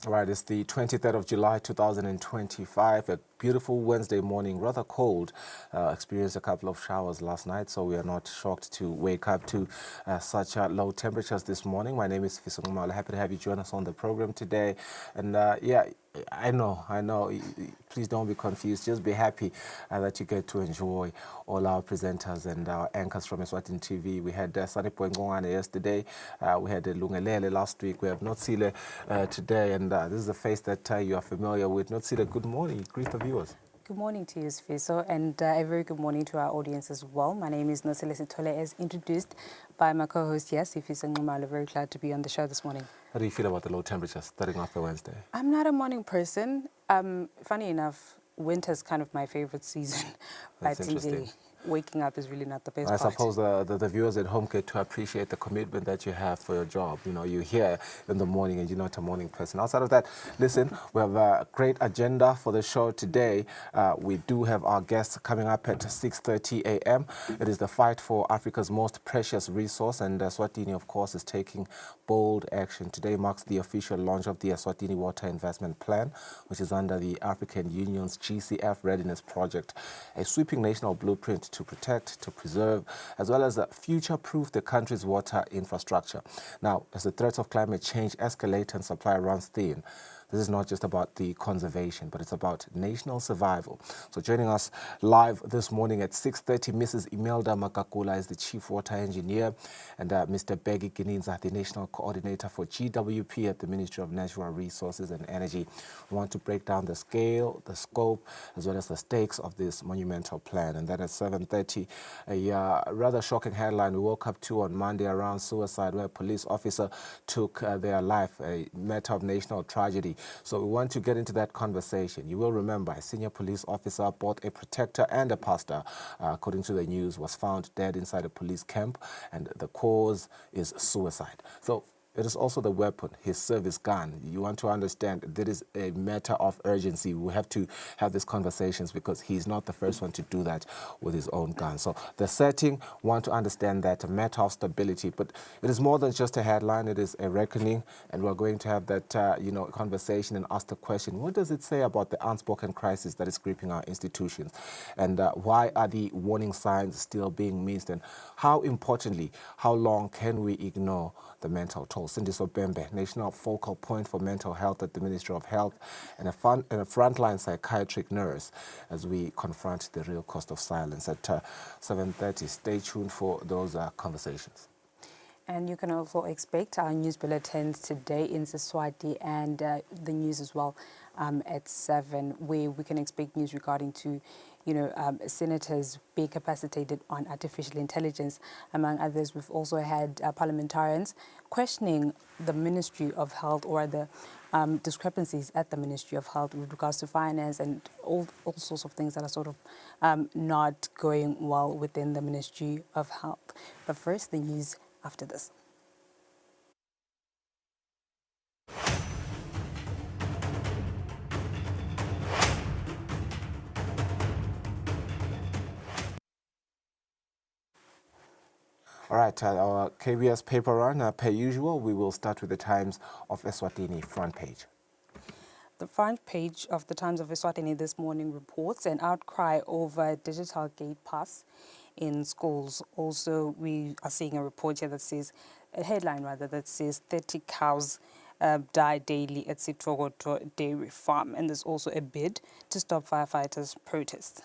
All right, it's the 23rd of July, 2025, a beautiful Wednesday morning, rather cold. Experienced a couple of showers last night, so we are not shocked to wake up to such low temperatures this morning. My name is Fisongumala. Happy to have you join us on the program today. And yeah, I know. Please don't be confused. Just be happy that you get to enjoy all our presenters and our anchors from Eswatini TV. We had Sani Poengongane yesterday. We had Lungelele last week. We have Kusile today. And this is a face that you are familiar with. Kusile, good morning. Greet the viewers. Good morning to you, Sfiso, and a very good morning to our audience as well. My name is Nosile Sitole, as introduced by my co-host, yes, Sifiso Ngumalo. Very glad to be on the show this morning. How do you feel about the low temperatures starting off the Wednesday? I'm not a morning person. Funny enough, winter's kind of my favorite season. That's interesting. Waking up is really not the best I part. suppose the viewers at home get to appreciate the commitment that you have for your job. You know, you're here in the morning and you're not a morning person. Outside of that, listen, we have a great agenda for the show today. We do have our guests coming up at 6:30 a.m. It is the fight for Africa's most precious resource, and Eswatini, of course, is taking bold action. Today marks the official launch of the Eswatini Water Investment Plan, which is under the African Union's GCF Readiness Project, a sweeping national blueprint to protect, to preserve, as well as future-proof the country's water infrastructure. Now, as the threats of climate change escalate and supply runs thin, this is not just about the conservation, but it's about national survival. So joining us live this morning at 6:30, Mrs. Imelda Makakula is the Chief Water Engineer, and Mr. Begi Gininza, the National Coordinator for GWP at the Ministry of Natural Resources and Energy. We want to break down the scale, the scope, as well as the stakes of this monumental plan. And then at 7:30, a rather shocking headline we woke up to on Monday around suicide, where a police officer took their life, a matter of national tragedy. So we want to get into that conversation. You will remember a senior police officer, both a protector and a pastor, according to the news, was found dead inside a police camp, and the cause is suicide. So it is also the weapon, his service gun. You want to understand that is a matter of urgency. We have to have these conversations because he's not the first one to do that with his own gun. So the setting, want to understand that, a matter of stability. But it is more than just a headline. It is a reckoning. And we're going to have that conversation and ask the question, what does it say about the unspoken crisis that is gripping our institutions? And why are the warning signs still being missed? And how importantly, how long can we ignore the mental toll? Cindy Sobembe, National Focal Point for Mental Health at the Ministry of Health, and a frontline psychiatric nurse, as we confront the real cost of silence at 7:30. Stay tuned for those conversations. And you can also expect our news bulletins today in Eswatini and the news as well at 7, where we can expect news regarding to senators being capacitated on artificial intelligence. Among others, we've also had parliamentarians questioning the Ministry of Health, or the discrepancies at the Ministry of Health with regards to finance and all sorts of things that are sort of not going well within the Ministry of Health. But first, the news after this. All right, our KBS paper run, per usual, we will start with the Times of Eswatini front page. The front page of the Times of Eswatini this morning reports an outcry over digital gate pass in schools. Also, we are seeing a report here that says, a headline rather, that says 30 cows die daily at Sitrogoto Dairy Farm. And there's also a bid to stop firefighters' protests.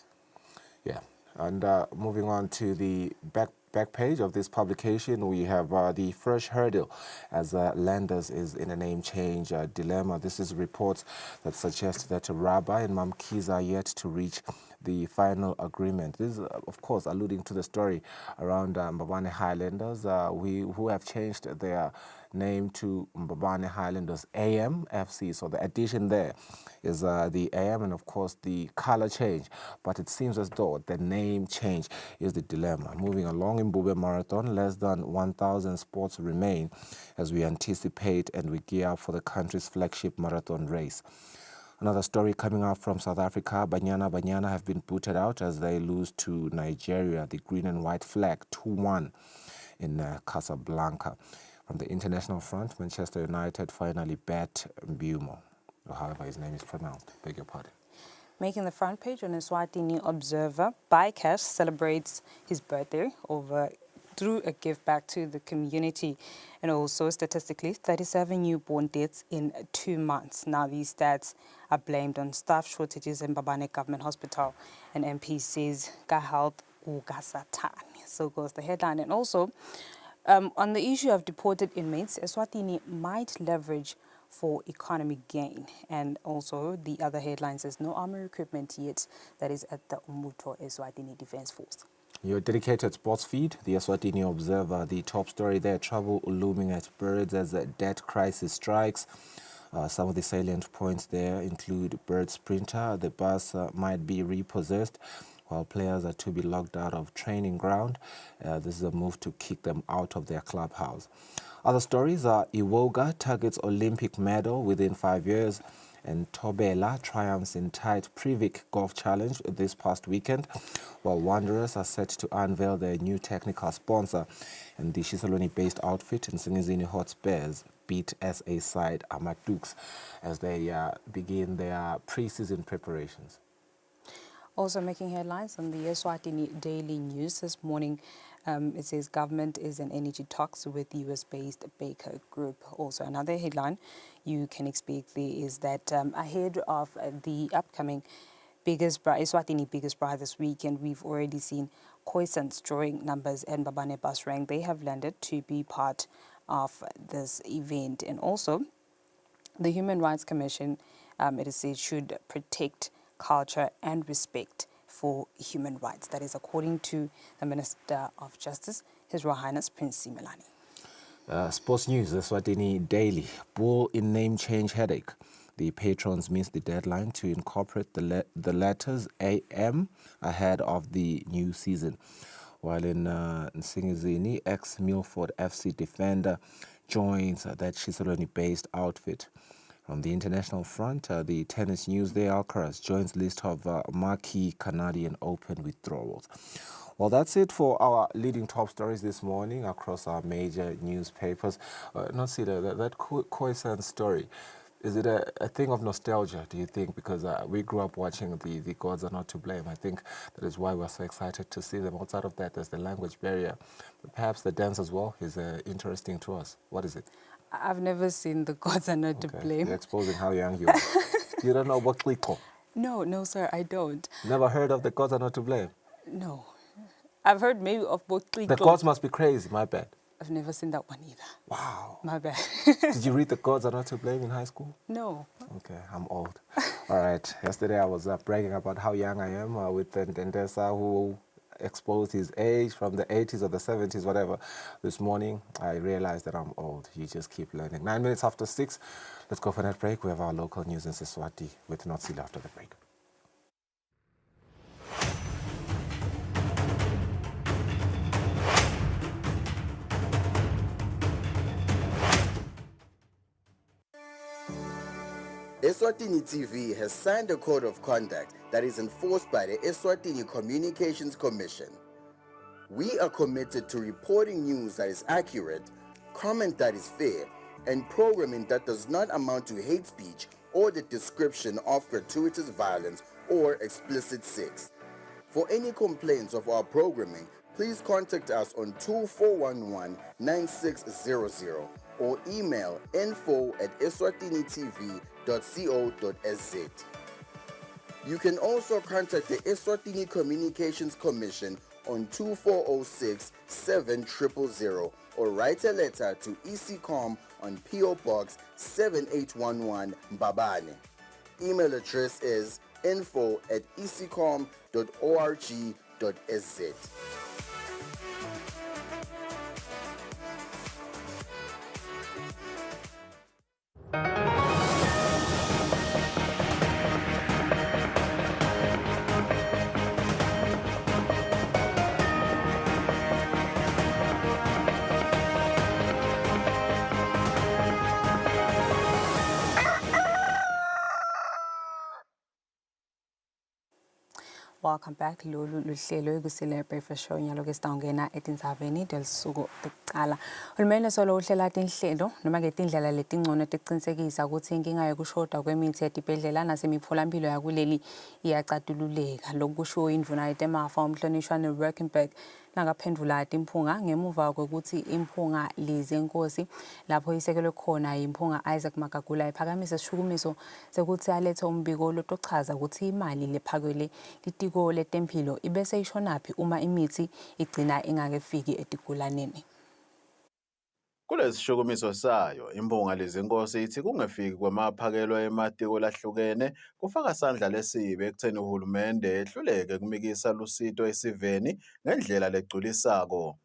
Yeah, and moving on to the back page of this publication, we have the first hurdle as lenders is in a name change dilemma. This is reports that suggest that Rabbi and Mamkiza are yet to reach the final agreement. This is, of course, alluding to the story around Mbabane Highlanders, who have changed their name to Mbabane Highlanders AMFC. So the addition there is the AM and, of course, the color change. But it seems as though the name change is the dilemma. Moving along in Bube Marathon, less than 1,000 sports remain as we anticipate and we gear up for the country's flagship marathon race. Another story coming out from South Africa, Banyana have been booted out as they lose to Nigeria, the green and white flag, 2-1 in Casablanca. From the international front, Manchester United finally bet Mbumo, or however his name is pronounced. Beg your pardon. Making the front page on Eswatini Observer, Bycash celebrates his birthday through a gift back to the community. And also, statistically, 37 newborn deaths in 2 months. Now, these stats are blamed on staff shortages in Mbabane Government Hospital. And MP says, "Ka health ugasatani." So goes the headline. And also, on the issue of deported inmates, Eswatini might leverage for economic gain. And also, the other headline says, "No army recruitment yet." That is at the Umbuto Eswatini Defence Force. Your dedicated sports feed, the Eswatini Observer, the top story there, trouble looming at Birds as a debt crisis strikes. Some of the salient points there include Bird Sprinter, the bus might be repossessed, while players are to be locked out of training ground. This is a move to kick them out of their clubhouse. Other stories are Iwoga targets Olympic medal within 5 years, and Tobela triumphs in tight Privik Golf Challenge this past weekend, while Wanderers are set to unveil their new technical sponsor, and the Shiselweni-based outfit in Singizini Hotspurs beat SA side Amadukes as they begin their pre-season preparations. Also making headlines on the Eswatini Daily News this morning, it says government is in energy talks with US-based Baker Group. Also another headline you can expect there is that ahead of the upcoming Eswatini Biggest Bride this weekend, we've already seen Khoisans drawing numbers and Mbabane Bus Rank. They have landed to be part of this event. And also, the Human Rights Commission, it is said, should protect culture and respect for human rights. That is according to the Minister of Justice, His Royal Highness Prince Simelane. Sports news, Eswatini Daily. Bull in name change headache. The patrons missed the deadline to incorporate the letters AM ahead of the new season. While in Singizini, ex-Milford FC defender joins that Shiselweni-based outfit. On the international front, the tennis news there, Alcaraz joins list of marquee Canadian Open withdrawals. Well, that's it for our leading top stories this morning across our major newspapers. Nosida, that Khoisan story, is it a thing of nostalgia, do you think? Because we grew up watching the Gods Are Not to Blame. I think that is why we're so excited to see them. Outside of that, there's the language barrier. But perhaps the dance as well is interesting to us. What is it? I've never seen The Gods Are Not to Blame. You're exposing how young you are. You don't know what Kliko? No, sir, I don't. Never heard of The Gods Are Not to Blame? No. I've heard maybe of both Kliko. The Gods Must Be Crazy, my bad. I've never seen that one either. Wow. My bad. Did you read The Gods Are Not to Blame in high school? No. Okay, I'm old. All right. Yesterday I was bragging about how young I am with Ndesa, who exposed his age from the 80s or the 70s, whatever. This morning, I realized that I'm old. You just keep learning. 9 minutes after 6. Let's go for that break. We have our local news in Eswatini with Kusile after the break. Eswatini TV has signed a code of conduct that is enforced by the Eswatini Communications Commission. We are committed to reporting news that is accurate, comment that is fair, and programming that does not amount to hate speech or the description of gratuitous violence or explicit sex. For any complaints of our programming, please contact us on 2411-9600 or email info@eswatinitv.co.za. You can also contact the Eswatini Communications Commission on 2406-7000 or write a letter to ECCOM on PO Box 7811 Mbabane. Email address is info@ecom.org.sz. Welcome back. Lolu luhlelo Kusile breakfast show nyalo ke sitawungena etindzabeni telisuku tekucala. Hulumende solo uhlela tinhlelo noma ke tindlela letingcono tekucinisekisa ukuthi inkinga yokushoda kwemithi etibhedlela nasemitfolamphilo yakuleli iyacatululeka. Lokhu kusho indvuna yetemafa umhlonishwa neRockenberg nakaphendvula timphunga ngemuva kokuthi imphunga Lizenkosi lapho isekelwe khona imphunga Isaac Magagula iphakamise isishukumiso sekuthi alethe umbiko lotochaza ukuthi imali lephakwele litiko letemphilo ibese ishonaphi uma imithi igcina ingakefiki etigulaneni. Kulesishukumiso sayo, imphunga Lizenkosi ithi kungefiki kwamaphakelo ematiko lahlukene kufaka sandla lesibi ekutheni uhulumende ehluleke kumikisa lusito esiveni ngendlela legculisako.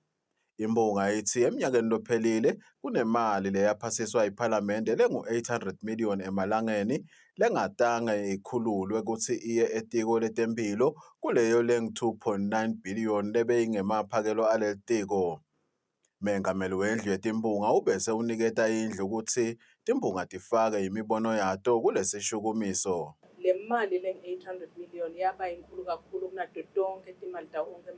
Imphunga ithi eminyakeni lophelile kunemali leyaphasiswa iPhalamende lengu-800 million emalangeni lengatange ikhululwe ukuthi iye etiko letemphilo kuleyo lengu-2.9 billion lebeyingemaphakelo alelitiko. Mengameli wendlu yetimphunga ubese uniketa indlu ukuthi timphunga tifake imibono yato kulesishukumiso. Le mali lengu-800 million yaba inkulu kakhulu kunato tonke timali tawonke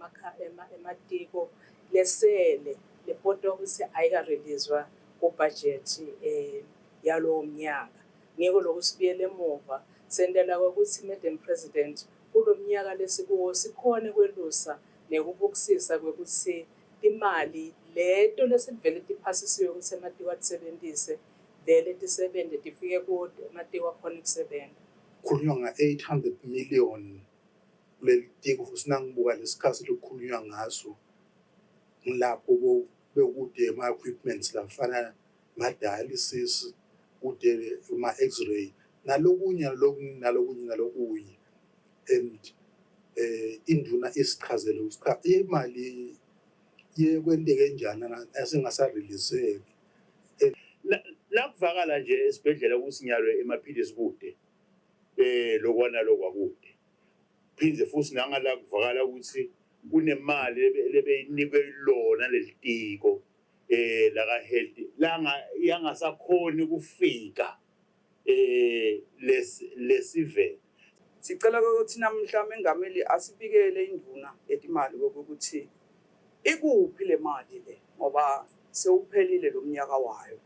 ematiko lesele lepota ukuthi ayikarelizwa kubhajethi yalowo mnyaka. Ngiko lokhu sibuyele emuva sendela ukuthi Madam President kulo mnyaka lesikuwo sikhone kwelusa nekubukisisa kwekuthi imali leto lesivele tiphasisiwe ukuthi ematiko atisebentise vele tisebente tifike kuwo ematiko akhona ukusebenza. Kukhulunywa nga-800 million kuleli tiko futhi nangibuka lesikhathi lokukhulunywa ngaso ngilapho bekude ama-equipments lafana ma-dialysis kude ama-x-ray nalokunye and induna isichazele ukuthi imali yekwenteke njani asengasareleaseki. La kuvakala nje esibhedlela kusinyalwe emaphilisi kude lokwana lokwakude phindze futhi nangala kuvakala ukuthi kunemali lebeyinikwe lona lelitiko la health yangasakhoni kufika lesive. Sicela ukuthi namhla mengameli asibikele induna etimali ukuthi ikuphi le mali le ngoba sewuphelile lo mnyaka wayo.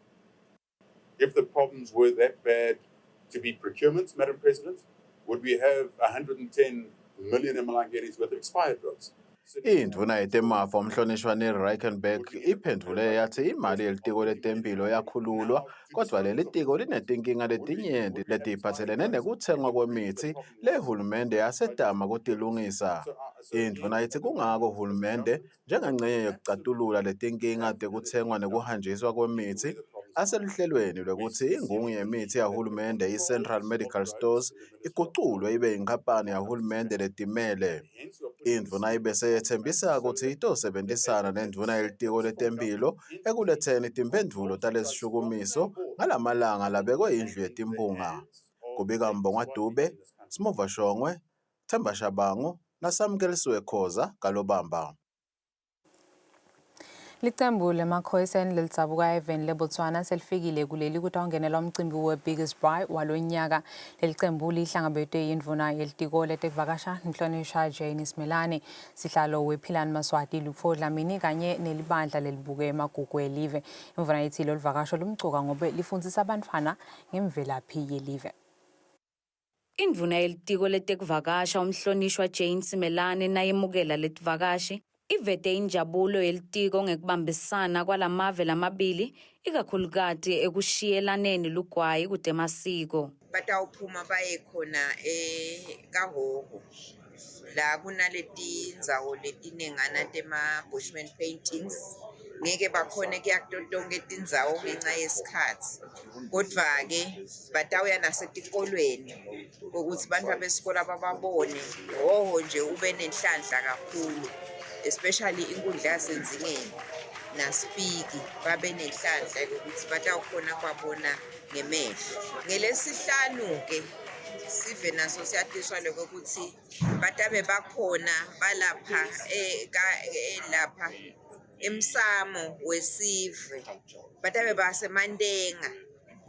If the problems were that bad to be procurement, Madam President, would we have 110 million emalangenis worth of expired drugs? Indvuna yetemafa umhlonishwa neRockenberg iphendvule yathi imali yelitiko letemphilo yakhululwa kodwa leli tiko linetinkinga letinyenti letiphatselene nekutsengwa kwemithi lehulumende yasetama kutilungisa. Indvuna ithi kungako uhulumende njengengcenye yokucatulula letinkinga tekutsengwa nekuhanjiswa kwemithi aseluhlelweni lwekuthi ingungu yemithi yahulumende i-Central Medical Stores iguculwe ibe yinkampani yahulumende letimele. Indvuna ibese yethembisa ukuthi itosebenzisana nendvuna yelitiko letemphilo ekuletheni timphendvulo talesishukumiso ngalamalanga labekwe indlu yetimphunga. Kubika Mbongwa Dube, Smuva Shongwe, Themba Shabangu nasamkelisiwe Khoza Kalobamba. Licembu lemakhoyiseni lelitsabuka eveni leBotswana selifikile kuleli ukuthi awungenela umcimbi we-Biggest Braai walonyaka. Leli cembu lihlangabetwe yindvuna yelitiko letekuvakasha Mhlonishwa Jane Simelane, sihlalo wePhilani Maswati Lupho Dlamini kanye nelibandla lelibuke emagugu elive. Imvuna yethilo livakasho lumcuka ngobe lifundzisa abantfwana ngemvelaphi yelive. Indvuna yelitiko letekuvakasha umhlonishwa Jane Simelane nayemukela letivakashi ivete injabulo yelitiko ngekubambisana kwalamave lamabili ikakhulukati ekushiyelaneni lugwayi kutemasiko. Batawuphuma baye khona eKahoho la kunaleti ndzawo letinengana tema-bushman paintings. Ngeke bakhone kuya kuto tonke tindzawo ngenxa yesikhatsi. Kodvwa-ke batawuya nasetikolweni ukuthi bantfu besikole bababone hoho nje ube nenhlanhla kakhulu, especially inkundla yasenzingeni naSpiki babe nenhlanhla ukuthi batawukhona kwabona ngemehlo. Ngelesihlanu-ke sive naso siyatiswa lokuthi batabe bakhona balapha lapha emsamo wesive, batabe basemantenga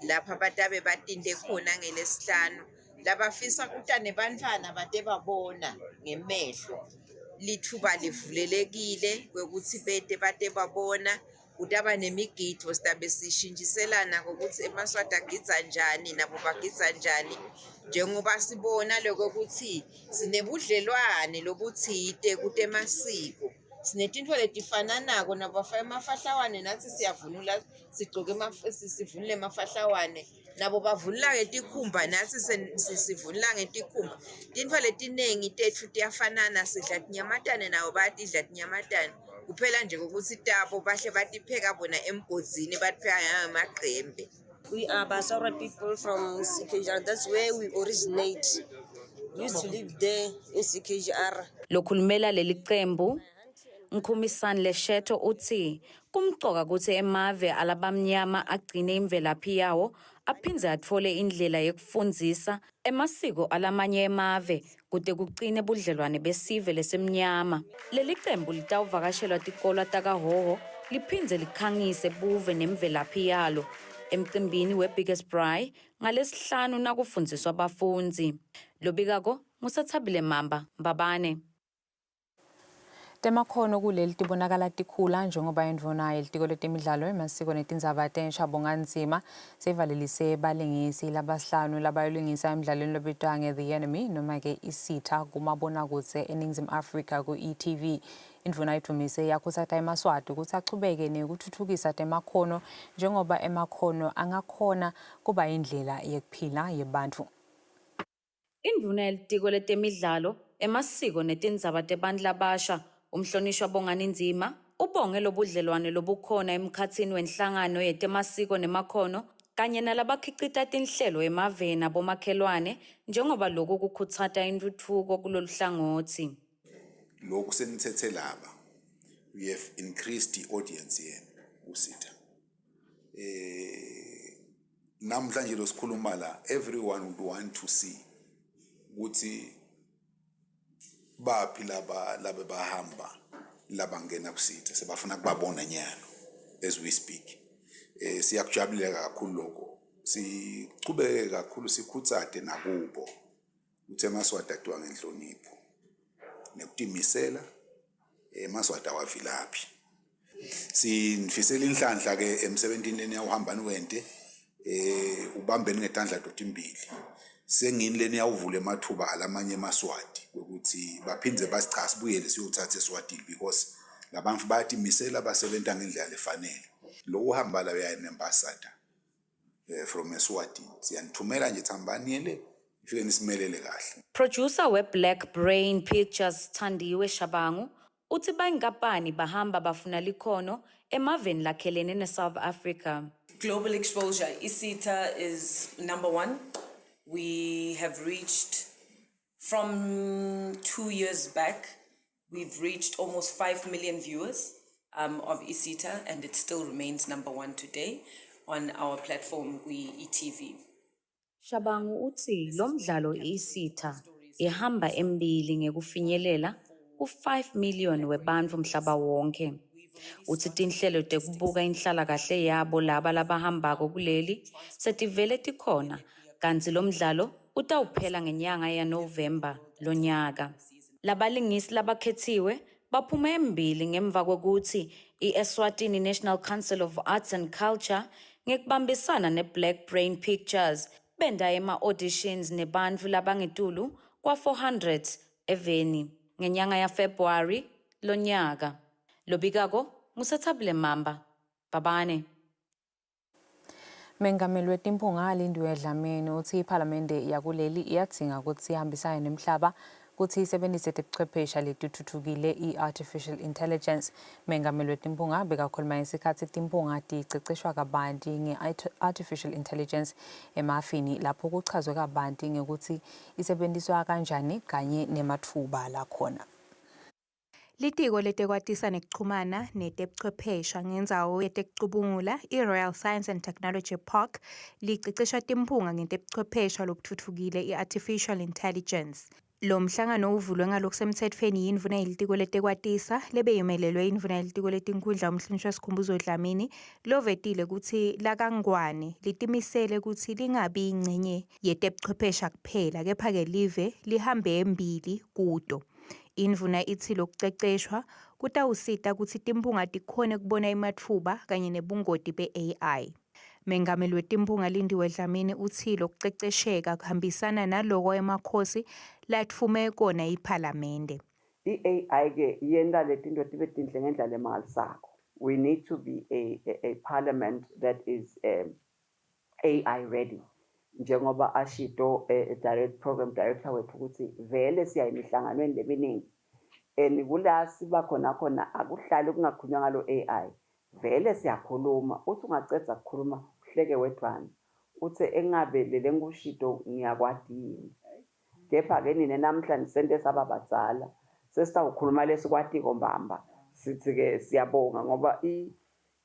lapha batabe batinde khona ngelesihlanu. Labafisa kuta nebantfwana bate babona ngemehlo. Lithuba livulelekile kwekuthi bate babona, kutaba nemigidvo sitabe sishintshiselana ukuthi eMaswati agidza njani nabo bagidza njani, njengoba sibona lokuthi sinebudlelwane lobutsite kutemasiko. Sinetintfo letifananako nabafa emafahlawane natsi siyavunula sigcoke sivunule emafahlawane nabo bavunula ngetikhumba natsi sivunula ngetikhumba. Tintfo letinengi tetfu tiyafanana, sidla tinyamatane nabo bayatidla tinyamatane. Kuphela nje ukuthi tabo bahle batipheka bona emgodzini batipheka ngamaqembe. We are Basara people from CKGR. That's where we originate. We used to live there in CKGR. Lokhulumela leli cembu Nkhumisani Leshetho uthi kumcoka ukuthi emave alabamnyama agcine imvelaphi yawo aphindze atfole indlela yekufundzisa emasiko alamanye emave kude kugcine budlelwane besive lesemnyama. Leli cembu litawuvakashelwa tikolo takaHoho liphindze likhangise buve nemvelaphi yalo emcimbini we-Biggest Braai ngalesihlanu nakufundziswa abafunzi. Lobikako nguSathabile Mamba, Mbabane. Temakhono kuleli tibonakala tikhula njengoba indvuna yelitiko letemidlalo emasiko netindzaba tensha Bonganzima seyivalelise balingisi labasihlanu labayolingisa emidlalweni lobitwa nge-The Enemy noma-ke isitha kumabonakudze eNingizimu Afrika ku-e.tv. Indvuna yithumise yakhuthaza eMaswati ukuthi achubeke nekutfutfukisa temakhono njengoba emakhono angakhona kuba indlela yekuphila yebantfu. Indvuna yelitiko letemidlalo emasiko netindzaba tebantfu labasha umhlonishwa Bonganzima ubonge lobudlelwane lobukhona emkhatsini wenhlangano yetemasiko nemakhono kanye nalabakhicita tinhlelo emaveni abomakhelwane njengoba lokhu kukhutsata intuthuko kulolu hlangothi. Lokhu senithethe laba, we have increased the audience here usitha. Namhlanje lo sikhuluma la, everyone would want to see ukuthi baphi laba bahamba labangena kusitha sebafuna kubabona nyalo as we speak. Siyakujabulela kakhulu lokho, sichubeke kakhulu sikhutsate nakubo ukuthi eMaswati adwa ngenhlonipho nekutimisela, eMaswati awavilaphi. Sinifisela inhlanhla ke emsebentini yawuhamba niwente ubambeni ngetandla dotimbili. Sengini leni yawuvula emathuba alamanye eMaswati ukuthi baphindze basicha sibuyele siyothatha eSwatini because labantu bayatimisela basebenta ngendlela lefanele. Lo uhamba la uyayimbasada from eSwatini siyanithumela nje thambani yele ifike nisimelele kahle. Producer we-Black Brain Pictures Thandiwe Shabangu uthi bayinkampani bahamba bafuna likhono emaveni lakhelene neSouth Africa. Global exposure, ISITA is #1. We have reached, from 2 years back, we've reached almost 5 million viewers of ISITA, and it still remains #1 today on our platform, e.tv. Shabangu uthi lo mdlalo isitha ihamba embili ngekufinyelela ku5 million webantfu mhlaba wonke. Uthi tinhlelo tekubuka inhlalakahle yabo laba labahambako kuleli setivele tikhona, kanti lo mdlalo utawuphela ngenyanga yaNovemba lonyaka. Labalingisi labakhethiwe baphume embili ngemva kokuthi i-Eswatini National Council of Arts and Culture ngekubambisana ne-Black Brain Pictures benda ema-auditions nebantfu labangetulu kwa-400 eveni ngenyanga yaFebruary lonyaka. Lobikako nguSathabile Mamba, Babane. Mengameli wetimpunga alindiwe Dlamini uthi iPhalamende yakuleli iyadzinga ukuthi ihambisane nemhlaba ukuthi isebenzise tebuchwepheshe letithuthukile i-artificial intelligence. Mengameli wetimpunga bekakhuluma ngesikhathi timpunga ticeceshwa kabanti nge-artificial intelligence emafini lapho kuchazwe kabanti ngekuthi isebenziswa kanjani kanye nematfuba lakhona. Litiko letekwatisa nekuchumana netebuchwephesha ngendzawo yetekucubungula i-Royal Science and Technology Park licecesha timpunga ngetebuchwephesha lobutfutfukile i-artificial intelligence. Lo mhlangano uvulwe ngalokusemtsetfweni yindvuna yelitiko letekwatisa lebeyimelelwe yindvuna yelitiko letinkhundla umhlonishwa Sikhumbuzo Dlamini lovetile kutsi lakangwane litimisele kutsi lingabi ingcenye yetebuchwephesha kuphela kepha-ke live lihambe embili kuto. Indvuna itsi lokuceceshwa kutawusita kutsi timpunga tikhone kubona ematfuba kanye nebungoti be-AI. Mengameli wetimpunga Lindiwe Dlamini utsi lokucecesheka kuhambisana naloko emakhosi latfume kona iPhalamende. I-AI ke yenta letinto tibe tinhle ngendlela emangalisako. We need to be a parliament that is AI ready. Njengoba ashito direct program director wethu ukuthi vele siya emihlanganweni leminingi and kula siba khona akuhlali kungakhulunywa ngalo AI vele siyakhuluma uthi ungacedza ukukhuluma uhleke wedwana uthi engabe lele ngushito ngiyakwati yini kepha ke nina namhlanje sente sababadzala sesitawukhuluma lesikwatiko mbamba sithi ke siyabonga ngoba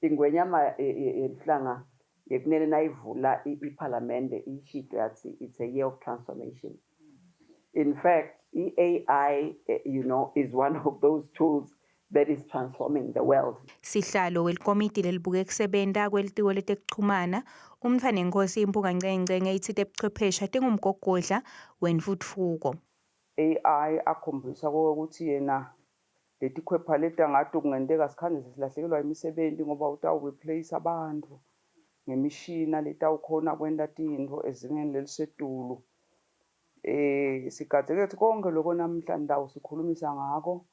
ingwenyama yelihlanga yekunele nayivula iPhalamende ishito yathi it's a year of transformation. In fact, AI, is one of those tools that is transforming the world. Sihlalo welikomiti lelibuke kusebenta kwelitiko letekuchumana umntfanenkosi impunga Ngcengce itsi tebuchwephesha tingumgogodla wentfutfuko. AI akhombisa ukuthi yena letikhwepha letangato kungenteka sikhange silahlekelwa imisebenti ngoba utawureplace abantu ngemishina letawukhona kwenta tintfo ezingeni lelisetulu. Sigadzeke ukuthi konke lokho namhlanje ndawo sikhulumisa ngako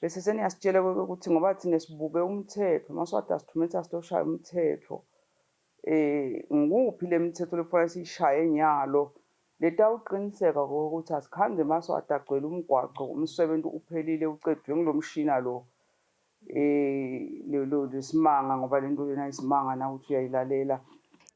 bese seniyasitshela ukuthi ngoba thina sibuke umthetho maswati asithumetha sitoshaya umthetho nguphi lemithetho lefanele siyishaye nyalo letawuqiniseka ukuthi asikhange maswati agcwele umgwaco umsebenzi uphelile ucedwe ngilomshina lo lesimanga ngoba lento lena isimanga na uthi uyayilalela.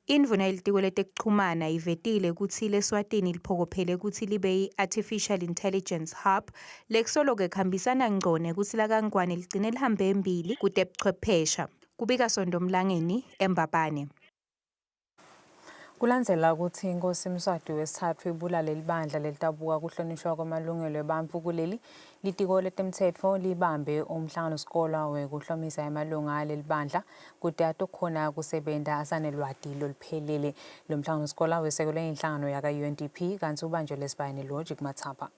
Indvuna yelitiko letekuchumana ivetile kutsi leSwatini liphokophele kutsi libe yi-Artificial Intelligence Hub lekusoloke kuhambisana ngcone kutsi lakangwane ligcine lihambe embili kutebuchwephesha. Kubika Sondomlangeni, eMbabane. Kulandzela ukuthi inkosi Mswati wesithathu ibulale libandla lelitabuka kuhlonishwa kwamalungelo ebantfu kuleli litiko letemtsetfo libambe umhlangano sikolwa wekuhlomisa emalunga aleli bandla kuti atokhona kusebenta asanelwati loluphelele. Lo mhlangano sikolwa wesekelwe inhlangano yaka-UNDP kanti ubanjwe lesibani Logic Matsapa.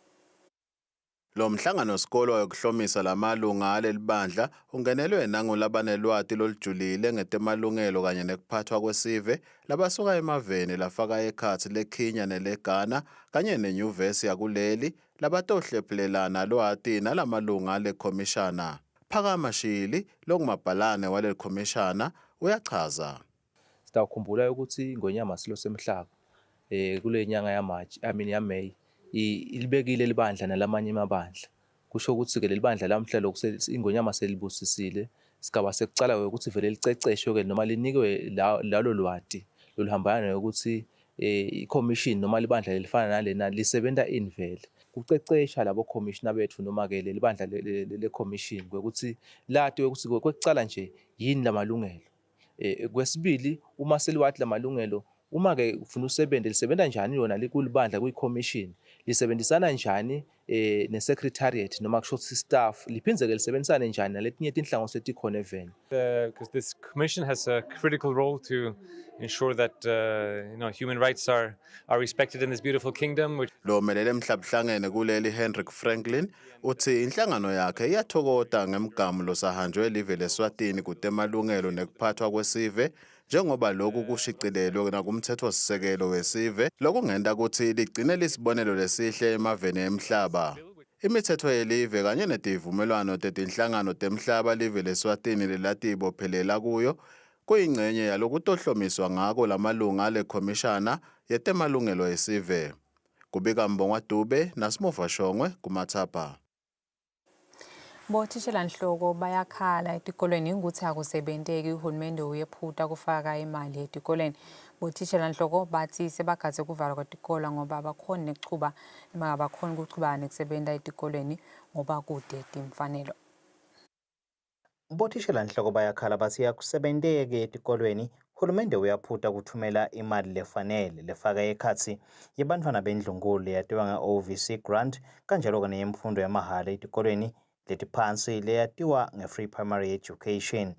Lo mhlangano sikolo yokuhlomisa lamalunga aleli bandla ungenelwe nangolabanelwati lolijulile ngetemalungelo kanye nekuphathwa kwesive labasuka emaveni lafaka ekhathi leKenya neleGhana kanye nenyuvesi yakuleli labatohlephelelana lwati nalamalunga alekhomishana. Phakama Shili longumabhalane waleli khomishana uyachaza. Sitawukhumbula ukuthi ingonyama silo semhlaba kule nyanga yaMeyi ilibekile libandla nalamanye amabandla kusho ukuthi ke lelibandla lamhla ingonyama selibusisile sigaba sekucala ukuthi vele liceceshwe ke noma linikwe lalo lwati loluhambana ukuthi i-commission noma libandla lelifana nalena lisebenta invele kucecesha labo commissioner bethu noma ke lelibandla le-commission ukuthi lati ukuthi kwekucala nje yini lamalungelo kwesibili uma seliwathi lamalungelo uma ke ufuna usebente lisebenta njani yona likulibandla kuyi-commission lisebenzisana njani ne-secretariat noma kusho ukuthi staff liphindze-ke lisebenzisane njani naletinye tinhlangothi letikhona eveni. Because this commission has a critical role to ensure that human rights are respected in this beautiful kingdom. Lo melele emhlabhlangene kuleli Hendrik Franklin uthi inhlangano yakhe iyathokoza ngemgamu losahanjwe live leSwatini kutemalungelo nekuphathwa kwesive njengoba lokhu kushicilelwe nakumthethosisekelo wesive lokungenda ukuthi ligcine lisibonelo lesihle emaveni emhlaba. Imithetho yelive kanye netivumelwano tetinhlangano temhlaba live leSwatini lelatibophelela kuyo kuyingcenye yalokutohlomiswa ngako lamalunga lekhomishana yetemalungelo esive. Kubika Mbongwa Dube naSmova Shongwe kumathapha. Bothishelanhloko bayakhala etikolweni ukuthi akusebenteki uhulumende uyephutha kufaka imali etikolweni. Bothishelanhloko bathi sebagadze kuvalwa kwetikolo ngoba abakhoni nekuchuba noma abakhoni ukuchuba nekusebenta etikolweni ngoba kude timfanelo. Bothishelanhloko bayakhala bathi akusebenteki etikolweni uhulumende uyaphutha kuthumela imali lefanele lefaka ekhatsi yebantfwana bendlungulo yatiwa nge-OVC grant kanjalo-ke neyemfundo yamahhala etikolweni letiphansi leyatiwa nge-free primary education.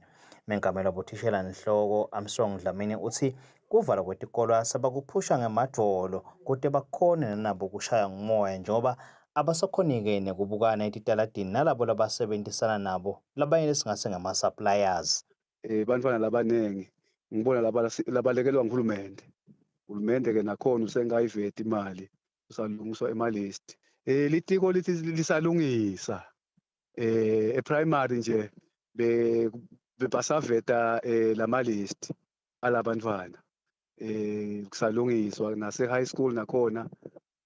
Mengamela bothishelanhloko Armstrong Dlamini uthi kuvalwa kwetikolo sabakuphusha ngemadvolo kude bakhone nabo kushaya ngumoya njengoba abasakhonike nekubukana etitaladini nalabo labasebentisana nabo labanye lesingase ngama-suppliers. Bantfwana labanengi ngibona labalekelwa nguhulumende. Uhulumende-ke nakhona usengayiveti imali usalungiswa emalist. Litiko lithi lisalungisa e-primary nje bebasaveta lamalist alabantwana. Kusalungiswa nase-high school nakhona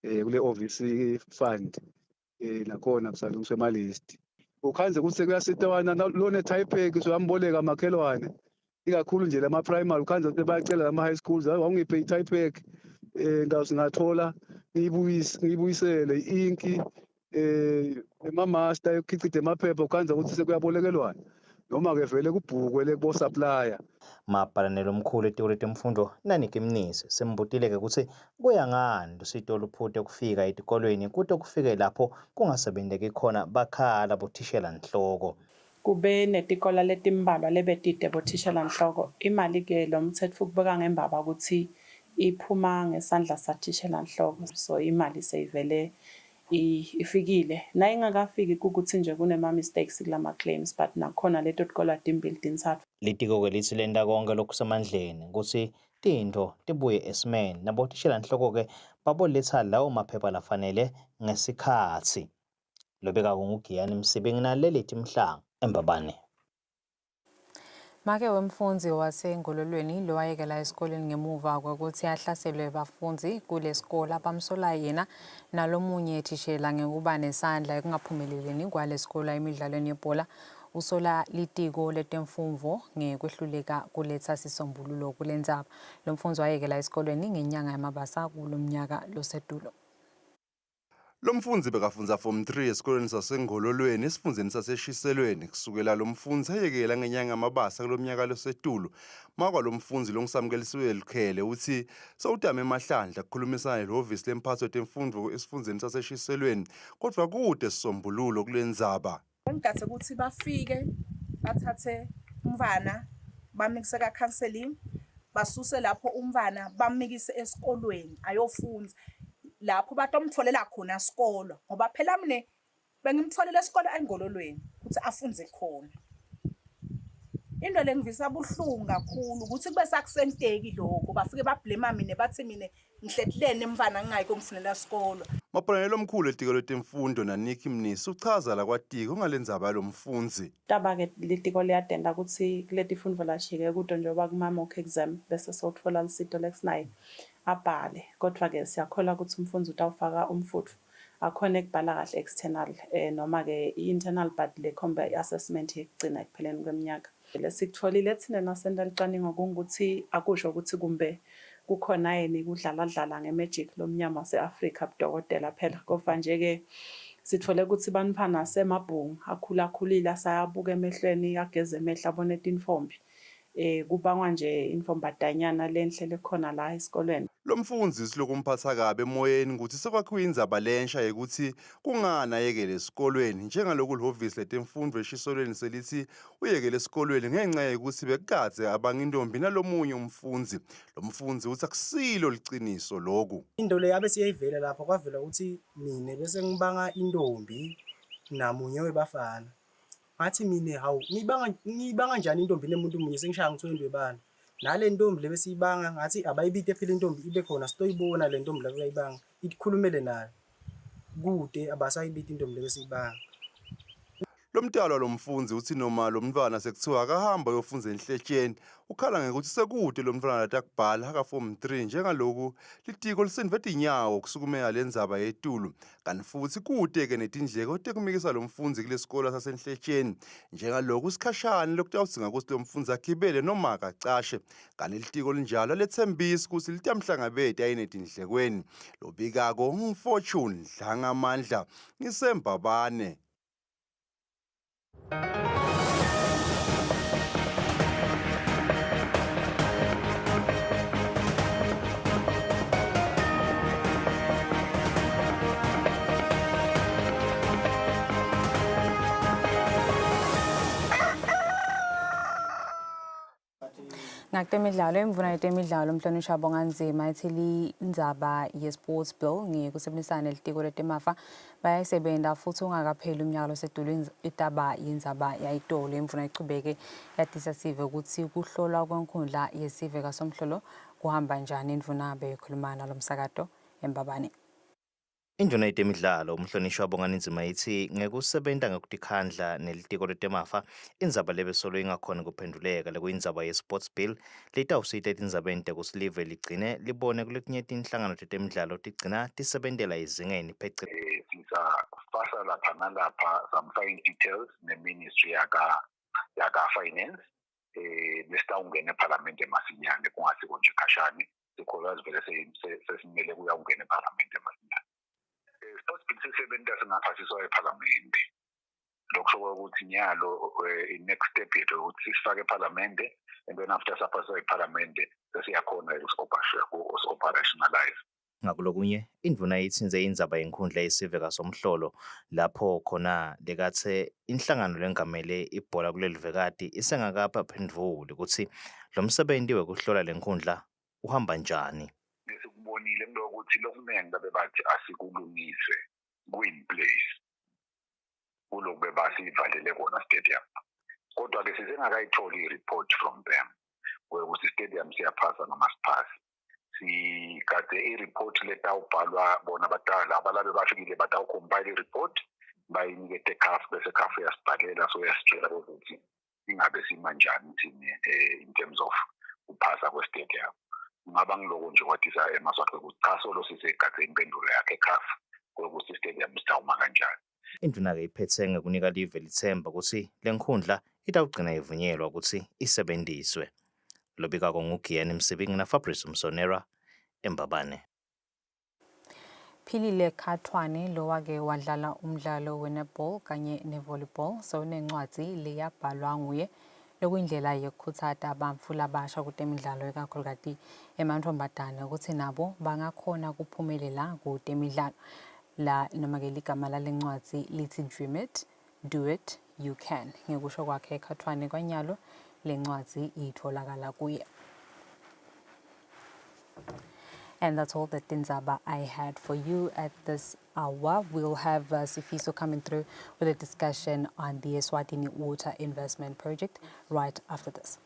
kule OVC fund nakhona kusalungiswa emalist. Ukhanze ukuthi kuyasitawana lone type uyamboleka makhelwane ikakhulu nje lama primary ukhanze ukuthi bayacela lama high schools awungiphe i-type ngathola ngiyibuyisele inki ema-master yokukhicita emaphepha ukhanze ukuthi sekuyabolekelwana noma-ke vele kubhukwe kubo supplier. Mabhalanelo omkhulu etiko letemfundo Naniki Mnisi sembutile-ke ukuthi kuya ngani lusito luphute kufika etikolweni kude kufike lapho kungasebenteki khona bakhala bothishelanhloko. Kube netikola letimbalwa lebetide bothishelanhloko. Imali-ke lo mthetho ukubeka ngembaba ukuthi iphuma ngesandla sathishelanhloko. So imali seyivele ifikile. Na ingakafiki ukuthi nje kunema-mistakes kulama claims but nakhona leto tikolo timbili tintsatfu. Litiko-ke lithi lenta konke lokusemandleni ukuthi tinto tibuye esimeni nabothishelanhloko-ke baboletha lawo maphepha lafanele ngesikhatsi. Lobeka ngugiyani Msibi nginalelithi Mhlanga eMbabane. Make wemfundzi wasengololweni lo wayekela esikoleni ngemuva kokuthi ahlaselwe bafundzi kule sikole abamsola yena nalomunye thishela ngekuba nesandla ekungaphumeleleni kwale sikole emidlalweni yebhola. Usola litiko letemfundvo ngekwehluleka kuletha sisombululo kulendzaba. Lo mfundzi wayekela esikoleni ngenyanga yamabasa kulomnyaka losedulo. Lo mfundzi bekafundza form 3 esikoleni sasengololweni esifundzeni saseshiselweni kusukela lo mfundzi ayekela ngenyanga yamabasa kulomnyaka losedulo. Makwa lo mfundzi longisamkelisiwe likhele uthi sawutame emahlandla kukhulumisana lehhovisi lemphatho yetemfundvo esifundzeni saseshiselweni kodwa kude sisombululo kulendzaba. Ngigathe ukuthi bafike bathathe umntwana bamikise ka counseling basuse lapho umntwana bamikise esikolweni ayofunda lapho batomtholela khona isikolo ngoba phela mine bengimtholela isikole engololweni ukuthi afunze khona. Into lengivisa buhlungu kakhulu ukuthi kube sakusenteki lokho bafike bablame mina bathi mina ngihlehlene emntwana ngingayiko ngifundela isikolo. Mabhalanelo omkhulu etiko letemfundo Naniki Mnisi uchaza la kwatiko ngalendzaba yalo mfundzi. Taba-ke litiko liyadenda ukuthi kuletifundvo lashike kuto njengoba kuma-mock exam bese sotfola lisito lesi-9 abhale. Kodwa-ke siyakholwa ukuthi umfundzi utawufaka umfutho akhona ekubhala kahle external noma-ke i-internal but lekhomba i-assessment yekugcina ekupheleni kweminyaka. Lesikutfolile thina nasenta licwaningo kungukuthi akusho ukuthi kumbe kukhona yini kudlala nge-magic lomnyama wase-Afrika budokotela phela kodwa nje-ke sithole ukuthi bantfwana semabhungu akhulakhulile asayabuka emehlweni ageze emehlo abone tinfombi kubangwa nje imfombadanyana lenhle lekhona la esikolweni. Lo mfundisi lokumphatha kabi emoyeni ukuthi sekwakhiwe indzaba lensha yekuthi kungana ayekele esikolweni njengaloku lihhovisi letemfundo eshiselweni selithi uyekele esikolweni ngenxa yokuthi bekadze abanga intombi nalomunye umfundzi. Lo mfundzi uthi akusilo liciniso loku. Into le yabe siyayivela lapho kwavela ukuthi mina bese ngibanga intombi namunye webafana. Ngathi mina hawu ngibanga njani intombi nemuntu munye sengishaya ngithwendwe bani. Nale ntombi lebe siyibanga ngathi abayibite phela intombi ibe khona sitoyibona le ntombi lebe bayibanga ikhulumele nayo kude abasayibita intombi lebe siyibanga. Lo mntalo lo mfundzi uthi noma lo mntwana sekuthiwa akahamba yofunza enhletsheni ukhala ngekuthi sekude lo mntwana latakubhala aka form 3 njengaloku litiko lisendvethe inyawo kusukumela lendzaba yetulu kanti futhi kude ke netindleko tekumikisa lo mfundzi kulesikole sasenhletsheni njengaloku sikhashana lokutawudzinga ukuthi lo mfundzi akhibele noma akacashe kanti litiko linjalo lethembisa ukuthi litamhlangabeta ayinetindlekweni lobikako ngumfortune dlangamandla ngisembabane. Ngakutemidlalo imvuna yetemidlalo umhlonishwa bonganzima ethili indzaba ye-sports bill ngekusebenzisana nelitiko letemafa bayayisebenta futhi ungakapheli umnyaka osedolweni itaba yendzaba yayitolo imvuna ichubeke yatisa sive ukuthi kuhlolwa kwenkundla yesive kasomhlolo kuhamba njani imvuna bekhulumana lomsakato eMbabane. Induna yetemidlalo umhlonishwa bonganzima ithi ngekusebenta ngokukhandla nelitiko letemafa indzaba lebesolo ingakhona kuphenduleka lekuyindzaba ye-sports bill letawusita etindzabeni kusilive ligcine libone kuletinye tinhlangano tetemidlalo tigcina tisebentela ezingeni phecelezi sisafasa lapha nalapha some details ne-ministry yaka finance lesitawungena ephalamende masinyane kungasiko nje khashane sikholwazi vele sesimele kuyawungena ephalamende masinyane. Sports bill sisebenta singaphasiswa ephalamende lokusho ukuthi nyalo next step yethu ukuthi sifake ephalamende and then after saphasiswa ephalamende sesiyakhona uku-operationalize. Ngakulokunye indvuna yitsinze indzaba yenkhundla yesive kasomhlolo lapho khona lekatse inhlangano lengamele ibhola kulelivekati isengakaphendvuli ukuthi lo msebenti wekuhlola lenkhundla uhamba njani. Sikubonile ukuthi lokuningi babebathi asikulungise ku-in place kuloku bebasivalele kona stadium kodwa ke sisengakayitholi i-report from them ukuthi stadium siyaphasa noma siphasi sikade i-report letawubhalwa bona badala abalabe bafikile batawucompile i-report bayinikete CAF bese CAF yasibhalela so yasitshela ukuthi ingabe simanjani thini in terms of uphasa kwe-stadium. Ngaba ngiloko nje kwathisa emaswakhe ukuthi cha solo sisegade impendulo yakhe CAF ukuthi stadium sitawuma kanjani. Induna-ke iphethe ngekunika live lithemba ukuthi lenkhundla itawugcina ivunyelwa ukuthi isebenziswe. Lobikako nguGiyani Msibingi na Fabrice Msonera eMbabane. Philile Khathwane lowake wadlala umdlalo we-netball kanye ne-volleyball so nencwadzi leyabhalwa nguye lokuyindlela yokukhuthaza abamfula abasha kutemidlalo ikakhulukazi emantfombatane ukuthi nabo bangakhona kuphumelela kutemidlalo la noma ke ligama lalencwadzi lithi Dream It, Do It, You Can. Ngekusho kwakhe Khathwane kwanyalo lencwadzi itholakala kuye. And that's all the Tinzaba I had for you at this hour. We'll have Sifiso coming through with a discussion on the Eswatini Water Investment Project right after this.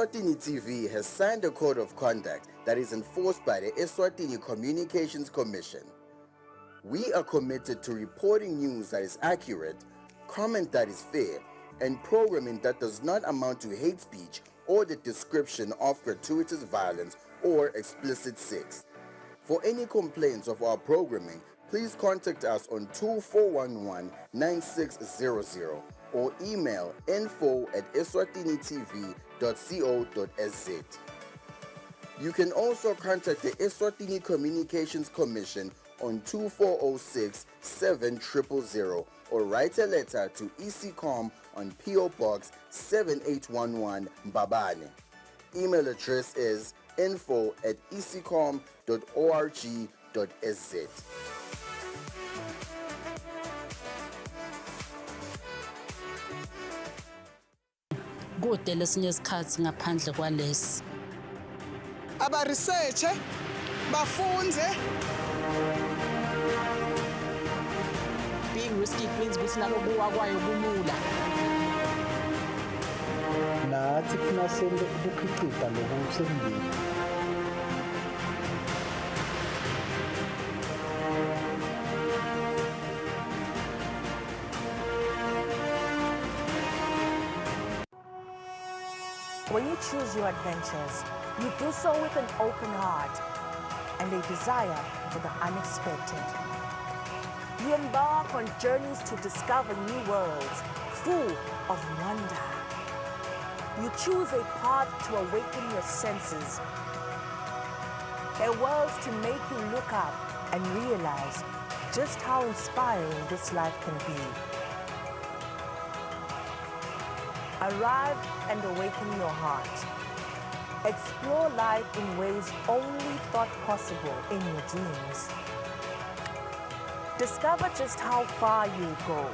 Eswatini TV has signed a code of conduct that is enforced by the Eswatini Communications Commission. We are committed to reporting news that is accurate, comment that is fair, and programming that does not amount to hate speech or the description of gratuitous violence or explicit sex. For any complaints of our programming, please contact us on 2411-9600 or email info@eswatinitv.co.za. You can also contact the Eswatini Communications Commission on 2406-7000 or write a letter to ECCOM on PO Box 7811 Mbabane. Email address is info@ecom.org.sz. Kude lesinye isikhathi ngaphandle kwalesi. Aba-researche, bafunze. Being risky means ukuthi nalokuwa kwayo kulula. Nathi kufuna senze ukukhiqiza lokhu sekungile. When you choose your adventures, you do so with an open heart and a desire for the unexpected. You embark on journeys to discover new worlds full of wonder. You choose a path to awaken your senses, a world to make you look up and realize just how inspiring this life can be. Arrive and awaken your heart. Explore life in ways only thought possible in your dreams. Discover just how far you go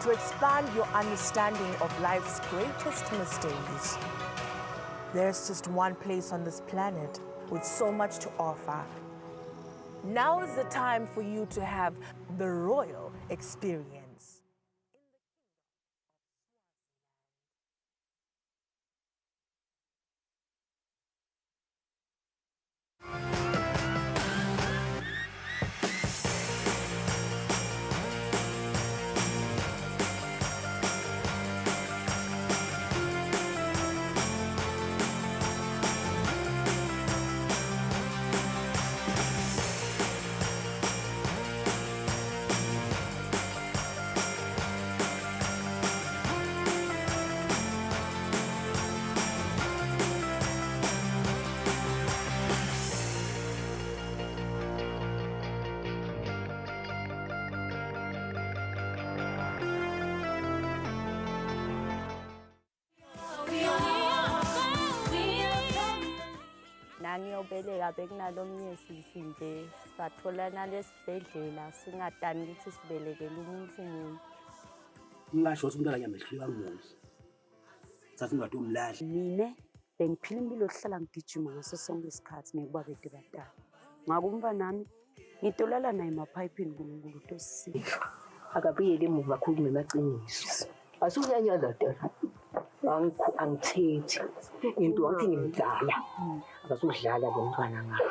to expand your understanding of life's greatest mysteries. There's just one place on this planet with so much to offer. Now is the time for you to have the royal experience. Ngiyobeleka bekunalomnye sisi nje satholana lesibhedlela singadani ukuthi sibelekele umuntu. Ngingasho ukuthi umntwana ngiyamehlika ngomuzi. Sathi ngathi umlahle. Mina bengiphila impilo yokuhlala ngigijima ngaso sonke isikhathi ngekuba bede badala. Ngakumva nami ngitolala naye emapayipini kuNkulunkulu tosisifa. Akabuyele emuva akhulume amaqiniso. Asukuyanyaza tena. Angithethi. Into wathi ngimdala. Akasudlala lo mntwana ngakho.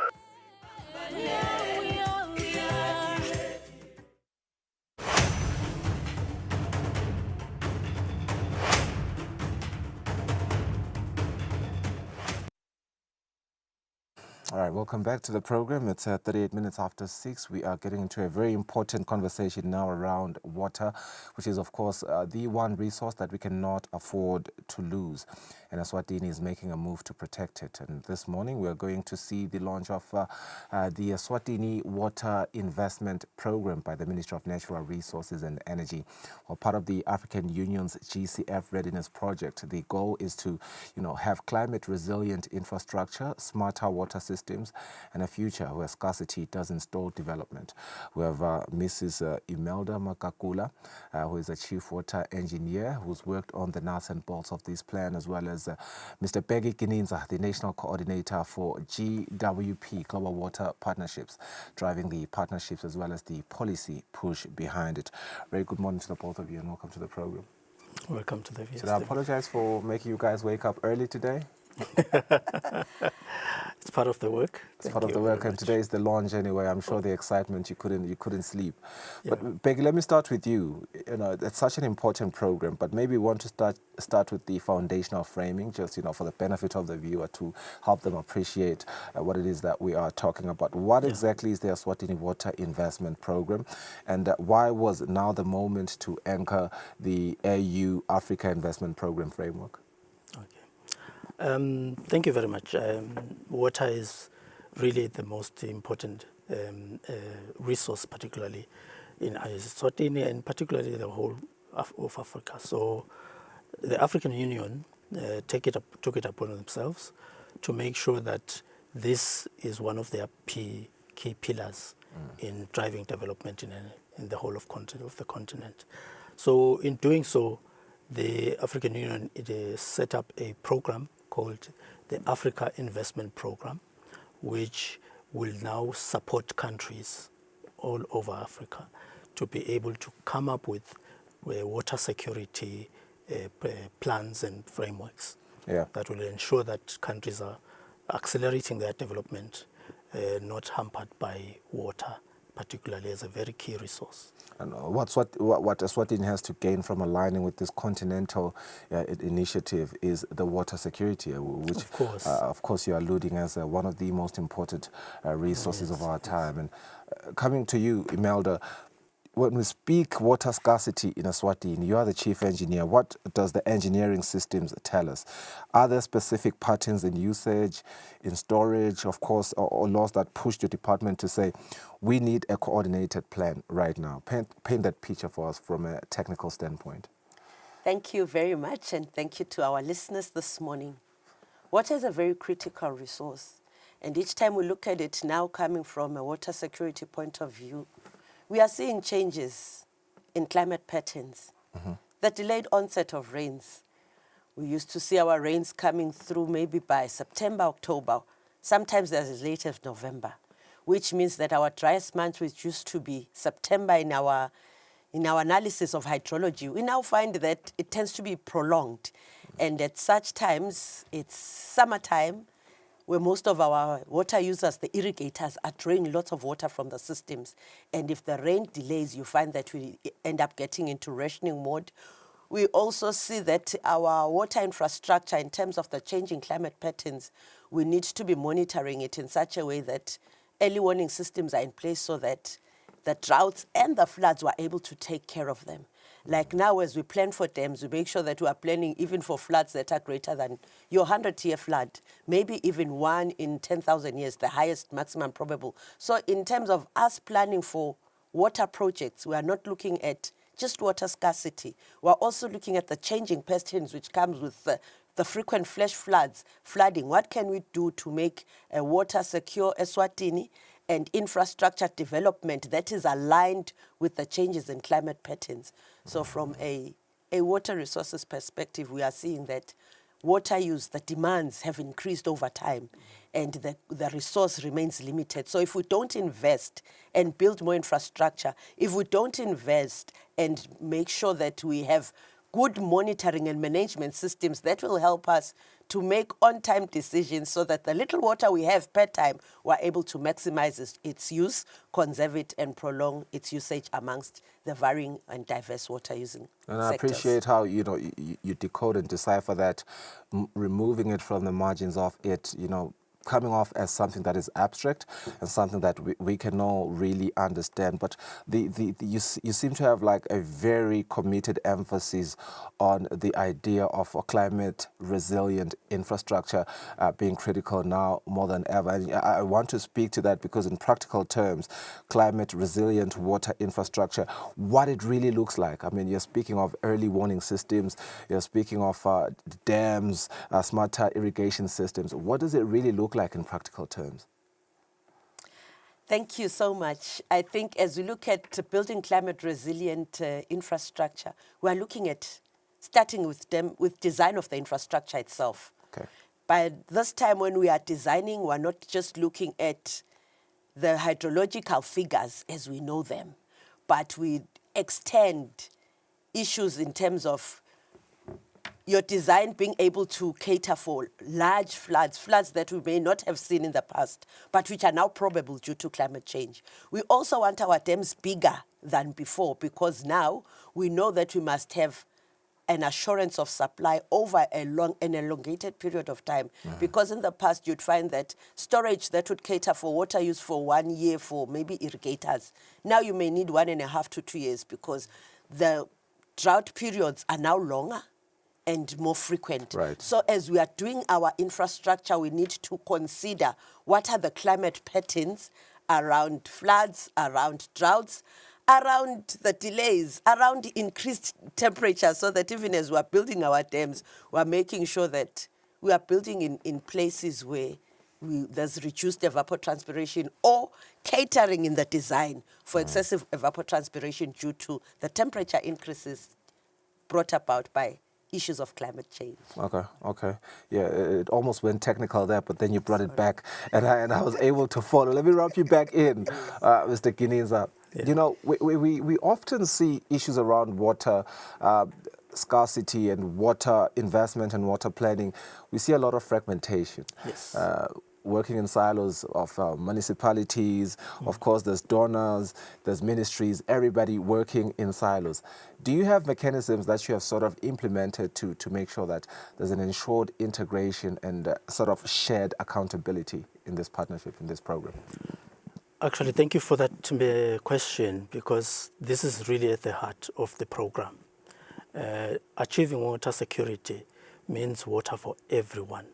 All right, welcome back to the program. It's 38 minutes after 6. We are getting into a very important conversation now around water, which is, of course, the one resource that we cannot afford to lose. And Eswatini is making a move to protect it. And this morning, we are going to see the launch of the Eswatini Water Investment Program by the Ministry of Natural Resources and Energy. Well, part of the African Union's GCF Readiness Project, the goal is to, have climate-resilient infrastructure, smarter water systems, and a future where scarcity doesn't stall development. We have Mrs. Imelda Makakula, who is a chief water engineer who's worked on the nuts and bolts of this plan, as well as Mr. Begi Gininza, the national coordinator for GWP, Global Water Partnerships, driving the partnerships as well as the policy push behind it. Very good morning to the both of you and welcome to the program. Welcome to the VST. So I apologize for making you guys wake up early today. It's part of the work. It's part of the work, and today is the launch anyway. I'm sure the excitement, you couldn't sleep. Yeah. But Peggy, let me start with you. You know, it's such an important program, but maybe we want to start with the foundational framing, just for the benefit of the viewer, to help them appreciate what it is that we are talking about. What exactly is the Eswatini Water Investment Program, and why was now the moment to anchor the AU Africa Investment Program framework? Thank you very much. Water is really the most important resource, particularly in Eswatini and particularly the whole of Africa. So the African Union took it upon themselves to make sure that this is one of their key pillars in driving development in the whole of the continent. So in doing so, the African Union set up a program called the Africa Investment Program, which will now support countries all over Africa to be able to come up with water security plans and frameworks that will ensure that countries are accelerating their development, not hampered by water, particularly as a very key resource. And what Eswatini has to gain from aligning with this continental initiative is the water security, which of course you're alluding as one of the most important resources of our time. And coming to you, Imelda, when we speak water scarcity in Eswatini, you are the chief engineer. What does the engineering systems tell us? Are there specific patterns in usage, in storage, of course, or laws that push your department to say, we need a coordinated plan right now? Paint that picture for us from a technical standpoint. Thank you very much, and thank you to our listeners this morning. Water is a very critical resource, and each time we look at it now coming from a water security point of view, we are seeing changes in climate patterns. The delayed onset of rains. We used to see our rains coming through maybe by September, October, sometimes as late as November, which means that our driest month, which used to be September in our analysis of hydrology, we now find that it tends to be prolonged. And at such times, it's summertime, where most of our water users, the irrigators, are drawing lots of water from the systems. And if the rain delays, you find that we end up getting into rationing mode. We also see that our water infrastructure, in terms of the changing climate patterns, we need to be monitoring it in such a way that early warning systems are in place so that the droughts and the floods were able to take care of them. Like now, as we plan for dams, we make sure that we are planning even for floods that are greater than your 100-year flood, maybe even 1 in 10,000 years, the highest maximum probable. So in terms of us planning for water projects, we are not looking at just water scarcity. We're also looking at the changing patterns which comes with the frequent flash floods, flooding. What can we do to make a water secure Eswatini and infrastructure development that is aligned with the changes in climate patterns? So from a water resources perspective, we are seeing that water use, the demands have increased over time, and the resource remains limited. So if we don't invest and build more infrastructure, if we don't invest and make sure that we have good monitoring and management systems, that will help us to make on-time decisions so that the little water we have per time, we're able to maximize its use, conserve it, and prolong its usage amongst the varying and diverse water-using sectors. I appreciate how you decode and decipher that, removing it from the margins of it, coming off as something that is abstract and something that we can all really understand. But you seem to have like a very committed emphasis on the idea of a climate resilient infrastructure being critical now more than ever. And I want to speak to that because in practical terms, climate resilient water infrastructure, what it really looks like. I mean, you're speaking of early warning systems, you're speaking of dams, smarter irrigation systems. What does it really look like in practical terms? Thank you so much. I think as we look at building climate resilient infrastructure, we are looking at starting with design of the infrastructure itself. Okay. By this time when we are designing, we're not just looking at the hydrological figures as we know them, but we extend issues in terms of your design being able to cater for large floods that we may not have seen in the past, but which are now probable due to climate change. We also want our dams bigger than before, because now we know that we must have an assurance of supply over an elongated period of time. Because in the past, you'd find that storage that would cater for water use for 1 year for maybe irrigators, now you may need 1.5 to 2 years, because the drought periods are now longer and more frequent. Right. So as we are doing our infrastructure, we need to consider what are the climate patterns around floods, around droughts, around the delays, around increased temperature, so that even as we are building our dams, we are making sure that we are building in places where there's reduced evapotranspiration, or catering in the design for excessive evapotranspiration due to the temperature increases brought about by issues of climate change. Okay. Yeah, it almost went technical there, but then you brought it back, and I was able to follow. Let me wrap you back in, Mr. Giniza. Yeah. You know, we often see issues around water scarcity and water investment and water planning. We see a lot of fragmentation. Yes. Working in silos of municipalities. Of course, there's donors, there's ministries, everybody working in silos. Do you have mechanisms that you have sort of implemented to make sure that there's an ensured integration and sort of shared accountability in this partnership, in this program? Actually, thank you for that question, because this is really at the heart of the program. Achieving water security means water for everyone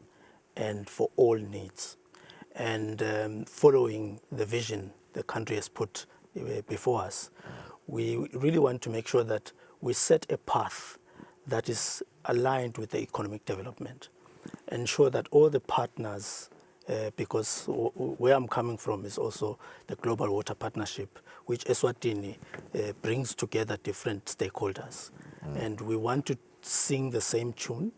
and for all needs. And following the vision the country has put before us, we really want to make sure that we set a path that is aligned with the economic development. Ensure that all the partners, because where I'm coming from is also the Global Water Partnership, which Eswatini brings together different stakeholders. And we want to sing the same tune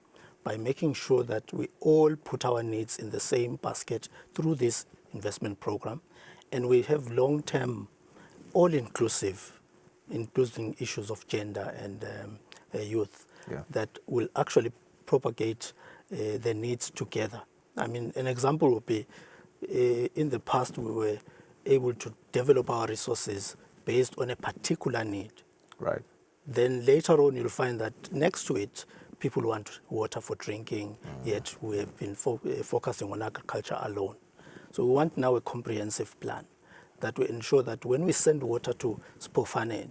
by making sure that we all put our needs in the same basket through this investment program. And we have long-term, all-inclusive, including issues of gender and youth, that will actually propagate the needs together. I mean, an example would be, in the past we were able to develop our resources based on a particular need. Right. Then later on you'll find that next to it, people want water for drinking, yet we have been focusing on agriculture alone. So we want now a comprehensive plan that will ensure that when we send water to Spofane,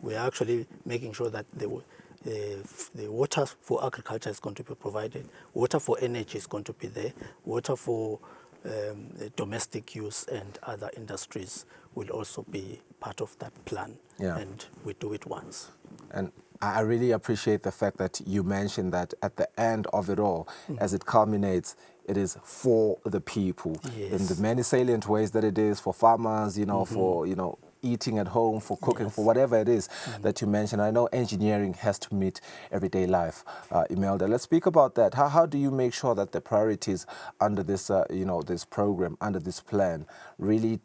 we are actually making sure that the water for agriculture is going to be provided, water for energy is going to be there, water for domestic use and other industries will also be part of that plan. And we do it once. And I really appreciate the fact that you mentioned that at the end of it all, as it culminates, it is for the people. In the many salient ways that it is for farmers, you know, for, you know, eating at home, for cooking, for whatever it is that you mentioned. I know engineering has to meet everyday life. Imelda, let's speak about that. How do you make sure that the priorities under this, you know, this program, under this plan, really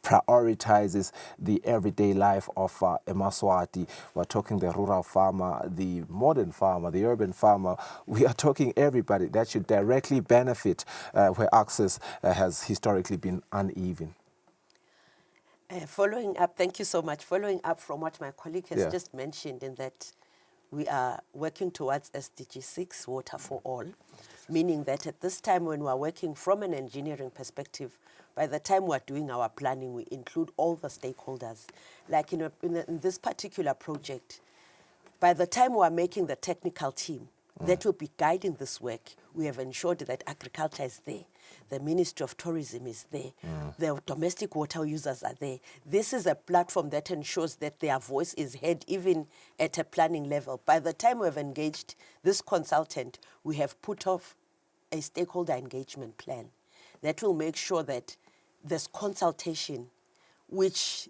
prioritizes the everyday life of Emaswati? We're talking the rural farmer, the modern farmer, the urban farmer. We are talking everybody that should directly benefit where access has historically been uneven. Following up, thank you so much. Following up from what my colleague has just mentioned, in that we are working towards SDG 6, Water for All, meaning that at this time when we are working from an engineering perspective, by the time we're doing our planning, we include all the stakeholders. Like in this particular project, by the time we're making the technical team that will be guiding this work, we have ensured that agriculture is there, the Ministry of Tourism is there, the domestic water users are there. This is a platform that ensures that their voice is heard even at a planning level. By the time we have engaged this consultant, we have put off a stakeholder engagement plan that will make sure that there's consultation, which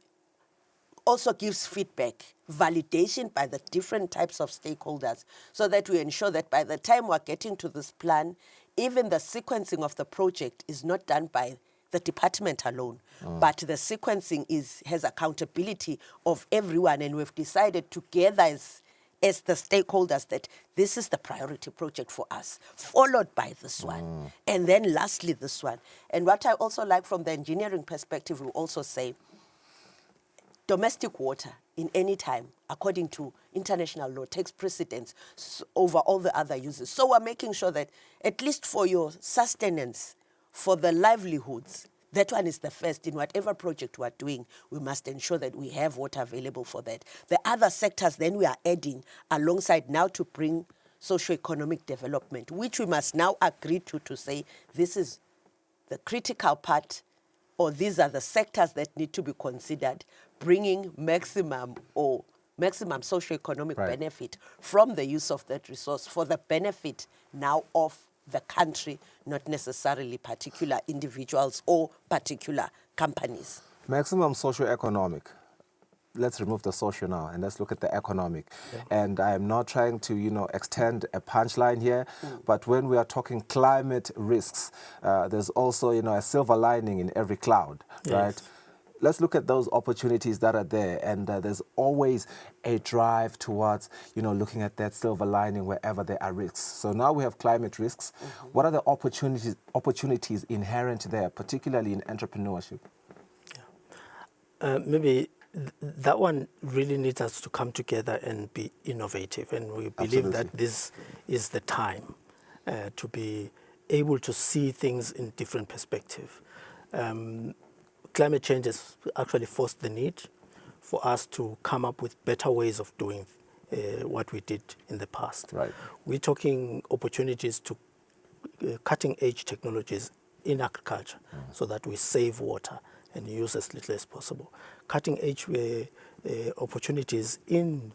also gives feedback, validation by the different types of stakeholders, so that we ensure that by the time we're getting to this plan, even the sequencing of the project is not done by the department alone, but the sequencing has accountability of everyone, and we've decided together as as the stakeholders that this is the priority project for us, followed by this one, and then lastly this one. And what I also like from the engineering perspective, we also say domestic water in any time, according to international law, takes precedence over all the other uses. So we're making sure that at least for your sustenance, for the livelihoods, that one is the first. In whatever project we're doing, we must ensure that we have water available for that. The other sectors then we are adding alongside now to bring socio-economic development, which we must now agree to say this is the critical part, or these are the sectors that need to be considered, bringing maximum socio-economic benefit from the use of that resource for the benefit now of the country, not necessarily particular individuals or particular companies. Maximum socio-economic. Let's remove the social now and let's look at the economic. And I am not trying to, extend a punchline here, but when we are talking climate risks, there's also, a silver lining in every cloud, right? Let's look at those opportunities that are there, and there's always a drive towards, looking at that silver lining wherever there are risks. So now we have climate risks. What are the opportunities inherent there, particularly in entrepreneurship? Maybe that one really needs us to come together and be innovative, and we believe that this is the time to be able to see things in different perspective. Climate change has actually forced the need for us to come up with better ways of doing what we did in the past. We're talking opportunities to cutting-edge technologies in agriculture so that we save water and use as little as possible. Cutting-edge opportunities in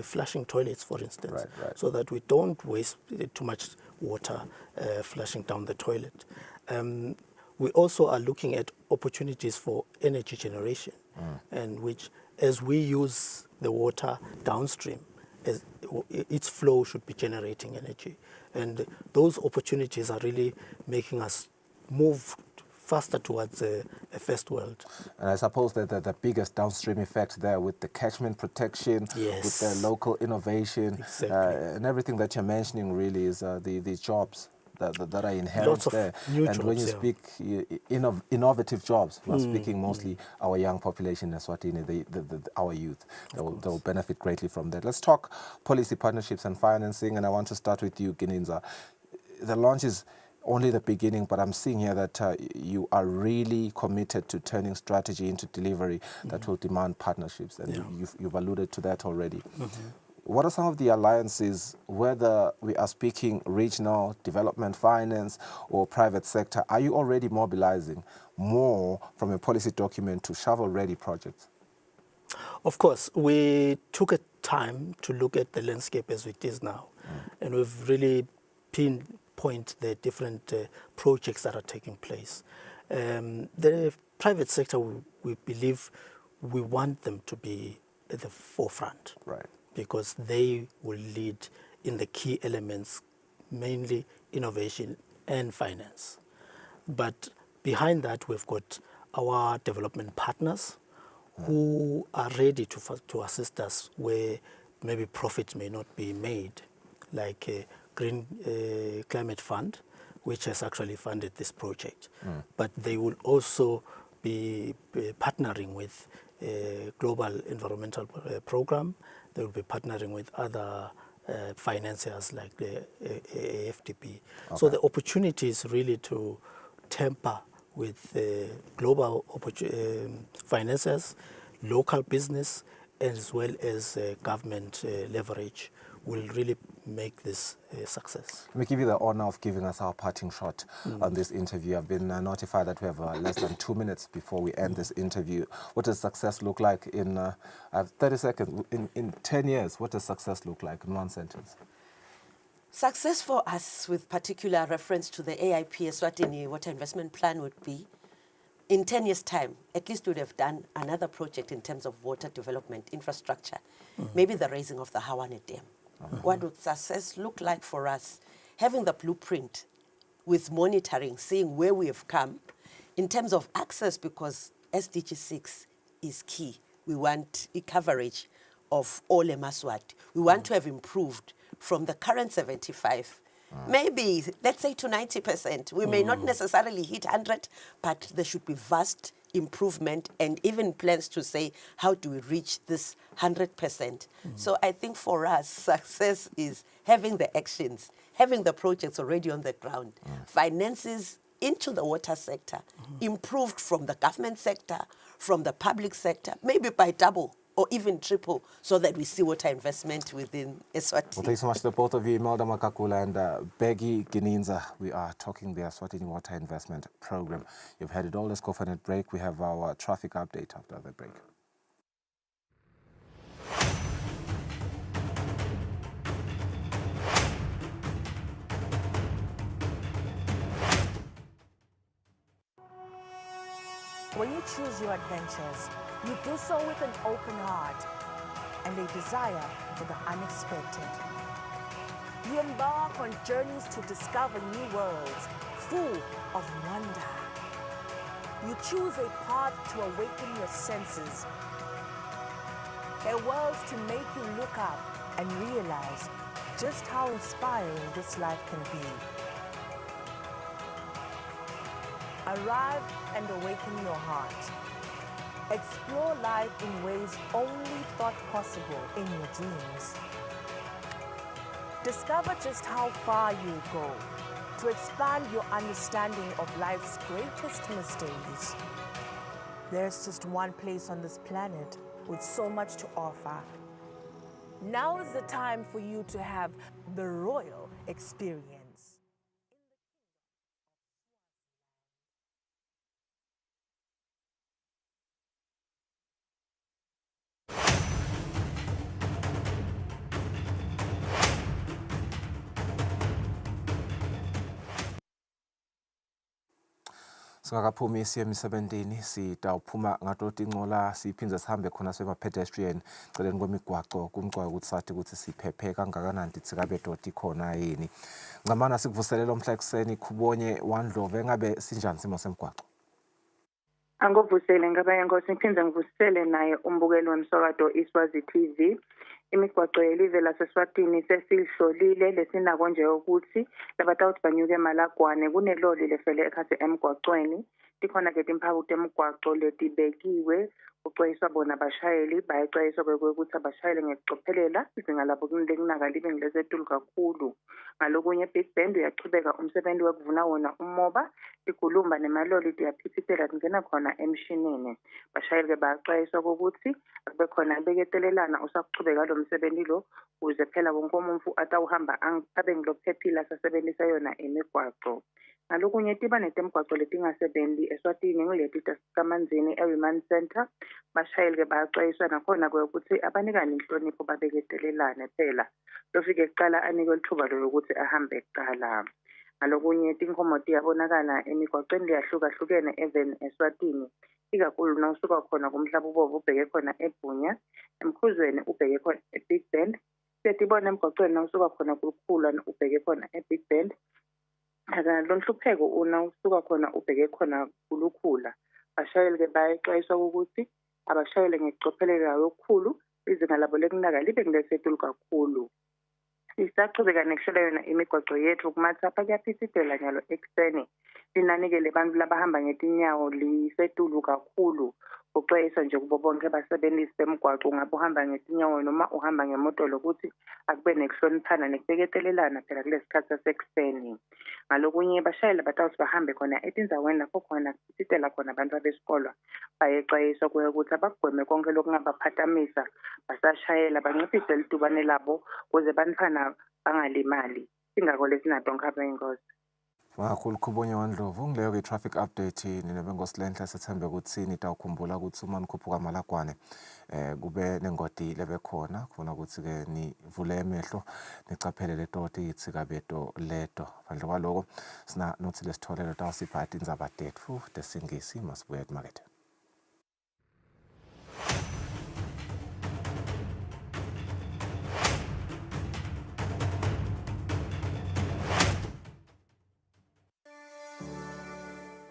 flushing toilets, for instance, so that we don't waste too much water flushing down the toilet. We also are looking at opportunities for energy generation, and which, as we use the water downstream, its flow should be generating energy. And those opportunities are really making us move faster towards a first world. And I suppose that the biggest downstream effect there with the catchment protection, with the local innovation, and everything that you're mentioning really is the jobs that are inherent there. And when you speak innovative jobs, we're speaking mostly our young population in Eswatini, our youth. They will benefit greatly from that. Let's talk policy partnerships and financing, and I want to start with you, Gininza. The launch is only the beginning, but I'm seeing here that you are really committed to turning strategy into delivery that will demand partnerships, and you've alluded to that already. What are some of the alliances, whether we are speaking regional development finance or private sector, are you already mobilizing more from a policy document to shovel-ready projects? Of course, we took a time to look at the landscape as it is now, and we've really pinpoint the different projects that are taking place. The private sector, we believe we want them to be at the forefront, because they will lead in the key elements, mainly innovation and finance. But behind that, we've got our development partners who are ready to assist us where maybe profit may not be made, like a Green Climate Fund, which has actually funded this project. But they will also be partnering with a global environmental program. They will be partnering with other financiers like the AFDP. So the opportunity is really to temper with global financiers, local business, as well as government leverage will really make this a success. Let me give you the honor of giving us our parting shot on this interview. I've been notified that we have less than 2 minutes before we end this interview. What does success look like in, I have 30 seconds, in 10 years, what does success look like in one sentence? Success for us, with particular reference to the AIP Eswatini Water Investment Plan, would be in 10 years' time, at least we would have done another project in terms of water development, infrastructure, maybe the raising of the Hawane Dam. What would success look like for us? Having the blueprint with monitoring, seeing where we have come in terms of access, because SDG 6 is key. We want coverage of all Emaswati. We want to have improved from the current 75, maybe, let's say, to 90%. We may not necessarily hit 100, but there should be vast improvement and even plans to say, how do we reach this 100%? So I think for us, success is having the actions, having the projects already on the ground, finances into the water sector, improved from the government sector, from the public sector, maybe by double or even triple, so that we see water investment within Eswatini. Well, thanks so much to both of you, Imelda Makakula and Beggy Gininza. We are talking the Eswatini Water Investment Program. You've had it all. Let's go for a break. We have our traffic update after the break. When you choose your adventures, you do so with an open heart and a desire for the unexpected. You embark on journeys to discover new worlds full of wonder. You choose a path to awaken your senses, a world to make you look up and realize just how inspiring this life can be. Arrive and awaken your heart. Explore life in ways only thought possible in your dreams. Discover just how far you go to expand your understanding of life's greatest mysteries. There's just one place on this planet with so much to offer. Now is the time for you to have the royal experience. Singakaphumi siye emisebenzini sitawuphuma ngatoti inqola siphindze sihambe khona sema-pedestrian celeni kwemigwaco kumcwayo ukuthi sathi ukuthi siphephe kangakanani titsikabeto khona yini. Ngcamana sikuvuselela omhla ekuseni Khubonye Wandlovu engabe sinjani simo semgwaco? Anguvusele ngabanye Nkosi ngiphinde ngivusele naye umbukeli wemsakato Iswazi TV. Imigwaco yelive laseSwatini sesihlolile lesinako nje ukuthi labatawuthi banyuke eMalagwane kuneloli lefele ekhathi emgwacweni. Tikhona ke timphawu temgwaco letibekiwe kuxwayiswa bona abashayeli bayexwayiswa ukuthi abashayeli ngekucophelela izinga labo kunaka libe ngilezetulu kakhulu. Ngalokunye Big Band uyachubeka umsebenzi wekuvuna wona umoba tikulumba nemaloli tiyaphithithela tingena khona emshinini. Bashayeli ke baxwayiswa ukuthi akube khona beketelelana usakuchubeka lo msebenzi lo ukuze phela wonke umuntu atawuhamba abe ngilophephile asasebenzisa yona imigwaco. Ngalokunye tiba netemgwaco letingasebenzi eSwatini ngileti tasikamanzini eRemand Center. Bashayeli ke baxwayiswa nakhona ukuthi abanikani inhlonipho babeketelelane phela. Lofike kuqala anikwe lithuba lokuthi ahambe kuqala. Ngalokunye tinkomo tiyabonakala emigwacweni liyahlukahlukene even eSwatini. Ikakhulu nawusuka khona kumhlaba ubomvu ubheke khona eBhunya, emkhuzweni ubheke khona eBig Band. Siyatibona emgwacweni nawusuka khona kukhula ubheke khona eBig Band. Lo nhlupheko una usuka khona ubheke khona kulukhula. Bashayeli ke bayexwayiswa ukuthi abashayele ngekucophelela okukhulu izinga labo lekunaka libe ngilesetulu kakhulu. Sisaqhubeka nekuhlola yona imigwaco yethu kumathapha kuyaphithithela nyalo ekuseni. Linani-ke lebantu labahamba ngetinyawo lisetulu kakhulu. Uxwayiswa nje kubo bonke abasebenzisi bemgwaco ungabe uhamba ngetinyawo noma uhamba ngemoto lokuthi akube nekuhloniphana nekubeketelelana phela kulesi sikhathi sasekuseni. Ngalokunye bashayeli batawuthi bahambe khona etindaweni lapho khona kuphithithela khona abantu abesikolo. Bayexwayiswa ukuthi abagweme konke lokungabaphathamisa basashayela banciphise lidubane labo ukuze bantwana bangalimali. Singako lesinato ngikhabe ingozi. Wakhulu Khubonye Wandlovu ngileyo ke traffic update nebengosi lenhle sethembe ukuthi nitawukhumbula ukuthi uma nikhuphuka Malagwane kube nengodi lebekhona khona ukuthi ke nivule emehlo nicaphele letoti itsikabeto leto. Ngaphandle kwaloko sina nothi lesitholelo tawusiphatha indzaba tetfu tesingisi masibuye emarket.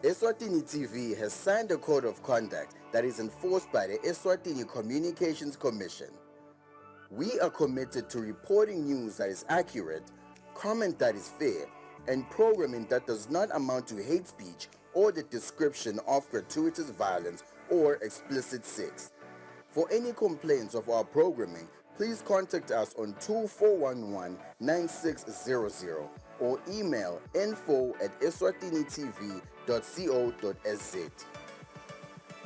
Eswatini TV has signed a code of conduct that is enforced by the Eswatini Communications Commission. We are committed to reporting news that is accurate, comment that is fair, and programming that does not amount to hate speech or the description of gratuitous violence or explicit sex. For any complaints of our programming, please contact us on 2411-9600 or email info@eswatinitv.co.za.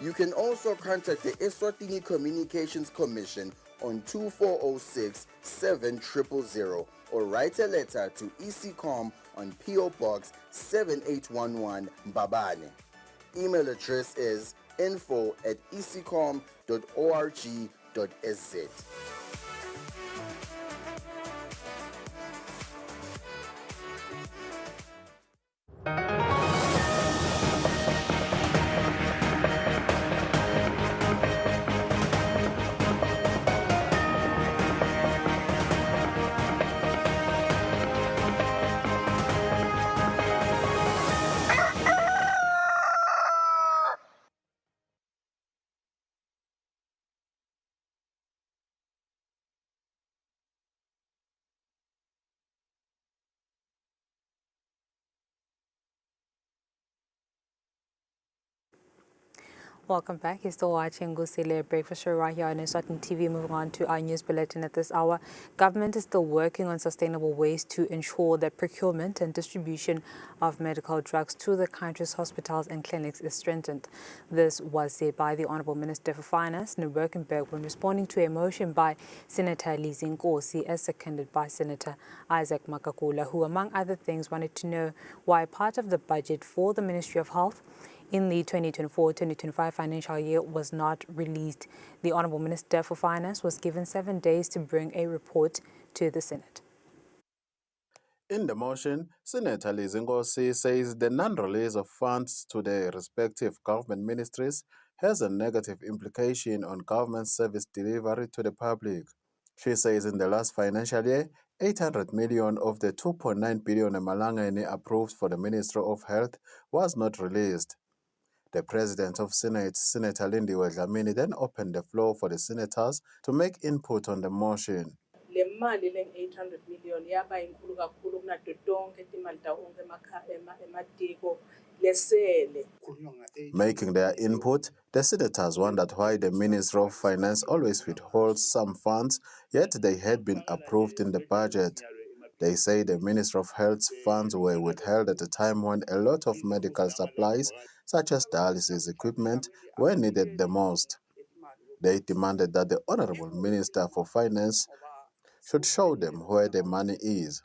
You can also contact the Eswatini Communications Commission on 2406-7000 or write a letter to ECCOM on PO Box 7811 Mbabane. Email address is info@ecom.org.sz. Welcome back. You're still watching Kusile Breakfast Show right here on Eswatini TV. Moving on to our news bulletin at this hour. Government is still working on sustainable ways to ensure that procurement and distribution of medical drugs to the country's hospitals and clinics is strengthened. This was said by the Honourable Minister for Finance, Nuremberg, when responding to a motion by Senator Nkosi, as seconded by Senator Isaac Makakula, who, among other things, wanted to know why part of the budget for the Ministry of Health in the 2024-2025 financial year was not released. The Honourable Minister for Finance was given 7 days to bring a report to the Senate. In the motion, Senator Nkosi says the non-release of funds to the respective government ministries has a negative implication on government service delivery to the public. She says in the last financial year, 800 million of the 2.9 billion Malangeni approved for the Ministry of Health was not released. The President of Senate, Senator Lindiwe Dlamini, then opened the floor for the senators to make input on the motion. Le mali leng-800 million yaba inkulu kakhulu kunato tonke timali tawonke ematiko lesele. Making their input, the senators wondered why the Ministry of Finance always withholds some funds, yet they had been approved in the budget. They say the Ministry of Health's funds were withheld at a time when a lot of medical supplies, such as dialysis equipment, were needed the most. They demanded that the Honourable Minister for Finance should show them where the money is.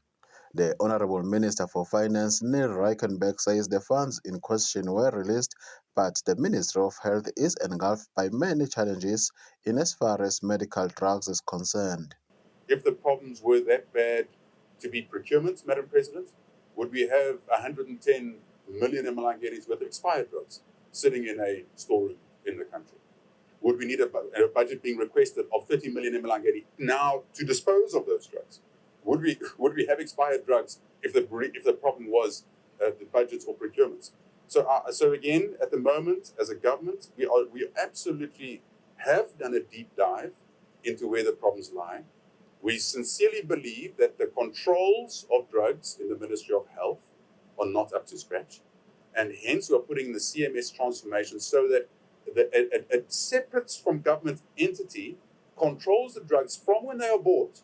The Honourable Minister for Finance, Neil Reichenberg, says the funds in question were released, but the Ministry of Health is engulfed by many challenges in as far as medical drugs is concerned. If the problems were that bad to be procurement, Madam President, would we have 110 million Malangeris worth of expired drugs sitting in a storeroom in the country? Would we need a budget being requested of 30 million Malangeri now to dispose of those drugs? Would we have expired drugs if the problem was the budgets or procurements? So again, at the moment, as a government, we absolutely have done a deep dive into where the problems lie. We sincerely believe that the controls of drugs in the Ministry of Health are not up to scratch, and hence we're putting the CMS transformation so that a separate from government entity controls the drugs from when they are bought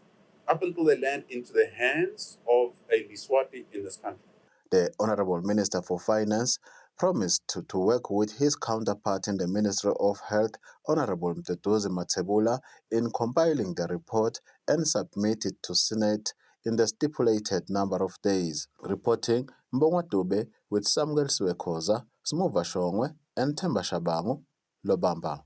up until they land into the hands of a Eswatini in this country. The Honourable Minister for Finance promised to work with his counterpart in the Ministry of Health, Honourable Mtetuzi Mathebula, in compiling the report and submit it to Senate in the stipulated number of days. Reporting, Mbongwa Dube with Samuel Swekhoza, Smuva Shongwe, and Themba Shabangu, Lobamba.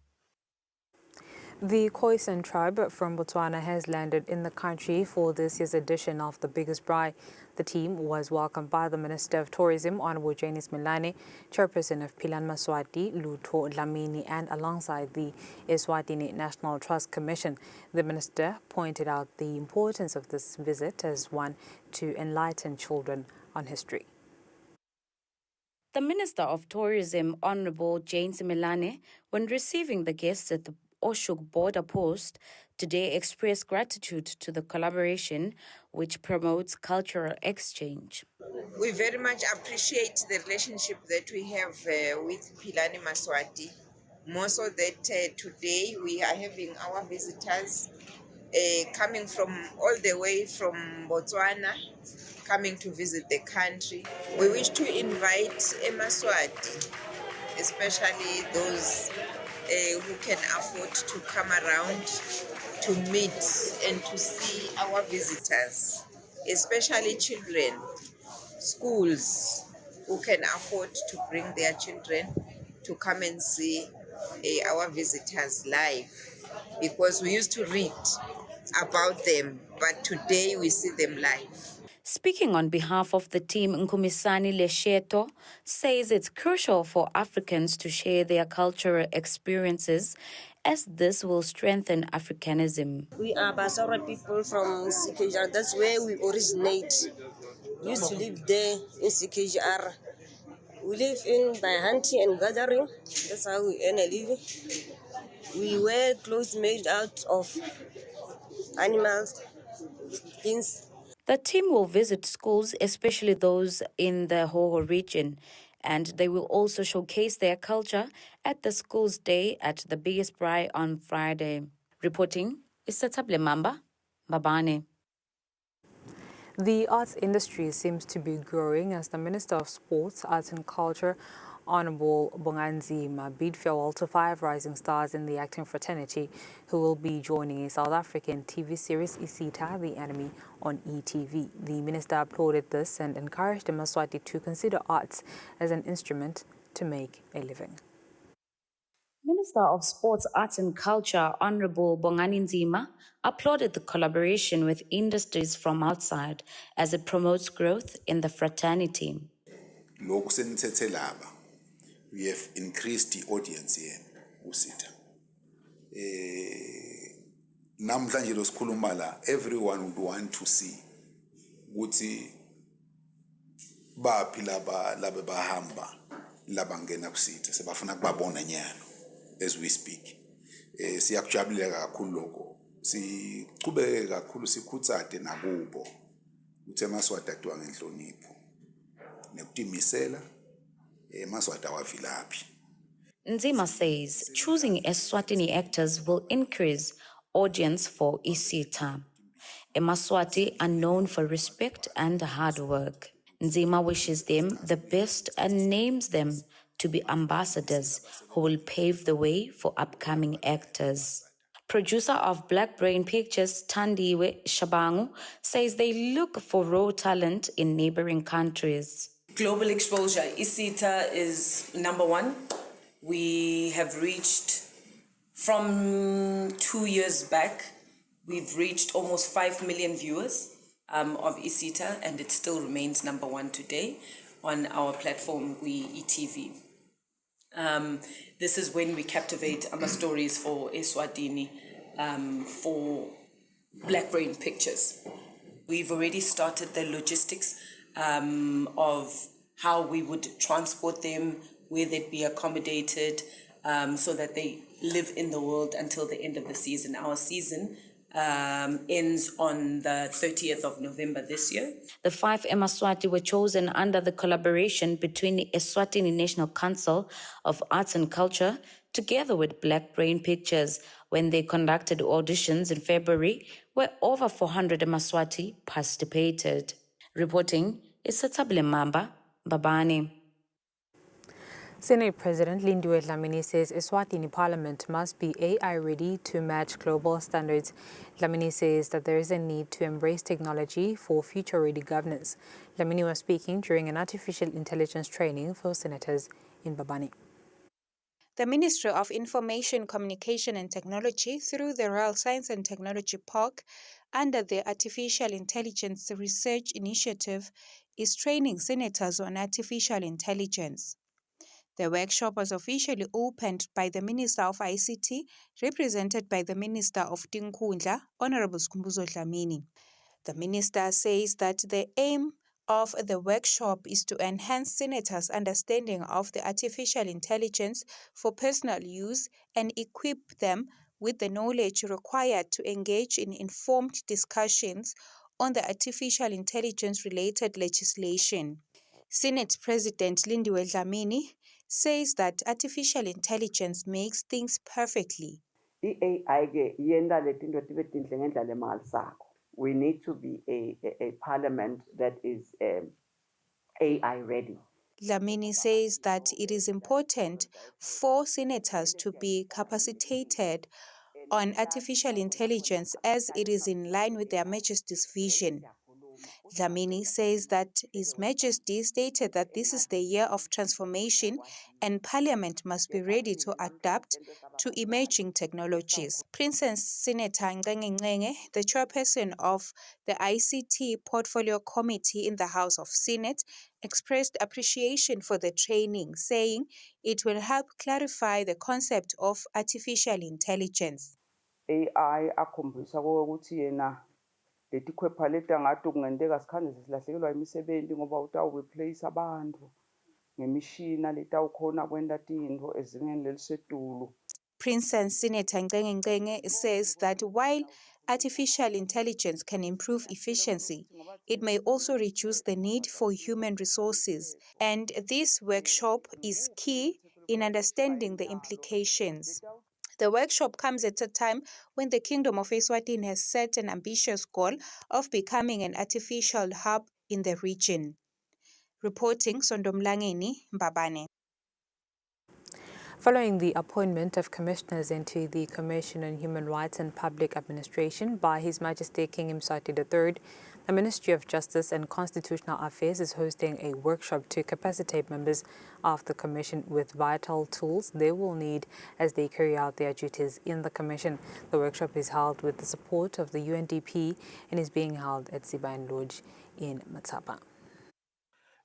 The Khoisan tribe from Botswana has landed in the country for this year's edition of the Biggest Braai. The team was welcomed by the Minister of Tourism, Honorable Janice Milane, Chairperson of Philan Maswati, Lutho Dlamini, and alongside the Eswatini National Trust Commission. The Minister pointed out the importance of this visit as one to enlighten children on history. The Minister of Tourism, Honorable Janice Milane, when receiving the guests at the Oshuk border post, Today expressed gratitude to the collaboration which promotes cultural exchange. We very much appreciate the relationship that we have with Philani Maswati. More so that today we are having our visitors coming from all the way from Botswana, coming to visit the country. We wish to invite Maswati, especially those who can afford to come around to meet and to see our visitors, especially children, schools who can afford to bring their children to come and see our visitors live, because we used to read about them, but today we see them live. Speaking on behalf of the team, Nkumisani Lesheto says it's crucial for Africans to share their cultural experiences as this will strengthen Africanism. We are Basara people from CKJR. That's where we originate. We used to live there in CKJR. We live in by hunting and gathering. That's how we earn a living. We wear clothes made out of animals, skins. The team will visit schools, especially those in the Hoho region, and they will also showcase their culture at the Schools Day at the Biggest Braai on Friday. Reporting is Satable Mamba, Babane. The arts industry seems to be growing as the Minister of Sports, Arts and Culture, Honorable Bonganzima, bid farewell to 5 rising stars in the acting fraternity who will be joining a South African TV series, Isita, the Enemy, on ETV. The minister applauded this and encouraged the Maswati to consider arts as an instrument to make a living. Minister of Sports, Arts and Culture, Honorable Bongani Nzima, applauded the collaboration with industries from outside as it promotes growth in the fraternity. We have increased the audience here, Usita. Namhlanje lo sikhuluma la, everyone would want to see ukuthi baphi laba bahamba labangena kusitha sebafuna kubabona nyalo as we speak. Siyakujabulela kakhulu lokho. Sichubeke kakhulu sikhutsade nakubo ukuthi eMaswati adwa ngenhlonipho nekutimisela eMaswati awavilaphi. Nzima says choosing Eswatini actors will increase audience for Isita. Emaswati are known for respect and hard work. Nzima wishes them the best and names them to be ambassadors who will pave the way for upcoming actors. Producer of Black Brain Pictures, Tandiwe Shabangu, says they look for raw talent in neighboring countries. Global exposure, Isita is #1. We have reached, from 2 years back, we've reached almost 5 million viewers of Isita, and it still remains #1 today on our platform, ETV. This is when we captivate our stories for Eswatini, for Black Brain Pictures. We've already started the logistics of how we would transport them, where they'd be accommodated, so that they live in the world until the end of the season. Our season ends on the 30th of November this year. The 5 Emaswati were chosen under the collaboration between the Eswatini National Council of Arts and Culture together with Black Brain Pictures when they conducted auditions in February, where over 400 Emaswati participated. Reporting is Satable Mamba, Babane. Senate President Lindiwe Dlamini says Eswatini Parliament must be AI-ready to match global standards. Dlamini says that there is a need to embrace technology for future-ready governance. Dlamini was speaking during an artificial intelligence training for senators in Babane. The Ministry of Information, Communication and Technology, through the Royal Science and Technology Park, under the Artificial Intelligence Research Initiative, is training senators on artificial intelligence. The workshop was officially opened by the Minister of ICT, represented by the Minister of Tinkhundla, Honorable Skhumbuzo Dlamini. The Minister says that the aim of the workshop is to enhance senators' understanding of the artificial intelligence for personal use and equip them with the knowledge required to engage in informed discussions on the artificial intelligence-related legislation. Senate President Lindiwe Dlamini says that artificial intelligence makes things perfectly. I-AI ke yenza le tinto tibe tinhle ngendlela emangalisakho. We need to be a parliament that is AI ready. Dlamini says that it is important for senators to be capacitated on artificial intelligence as it is in line with Their Majesty's vision. Dlamini says that His Majesty stated that this is the year of transformation and Parliament must be ready to adapt to emerging technologies. Princess Senator Ngenge Ngenge, the chairperson of the ICT Portfolio Committee in the House of Senate, expressed appreciation for the training, saying it will help clarify the concept of artificial intelligence. AI akhombisa ukuthi yena letikhwepha leti angathi kungenteka sikhane silahlekelwa imisebenzi ngoba utawureplace abantu ngemishina letawukhona kwenta tintfo ezingeni lelisetulu. Princess Senator Ngenge Ngenge says that while artificial intelligence can improve efficiency, it may also reduce the need for human resources, and this workshop is key in understanding the implications. The workshop comes at a time when the Kingdom of Eswatini has set an ambitious goal of becoming an artificial hub in the region. Reporting Sondomlangeni Mbabane. Following the appointment of commissioners into the Commission on Human Rights and Public Administration by His Majesty King Mswati III, the Ministry of Justice and Constitutional Affairs is hosting a workshop to capacitate members of the Commission with vital tools they will need as they carry out their duties in the Commission. The workshop is held with the support of the UNDP and is being held at Sibain Lodge in Matsapa.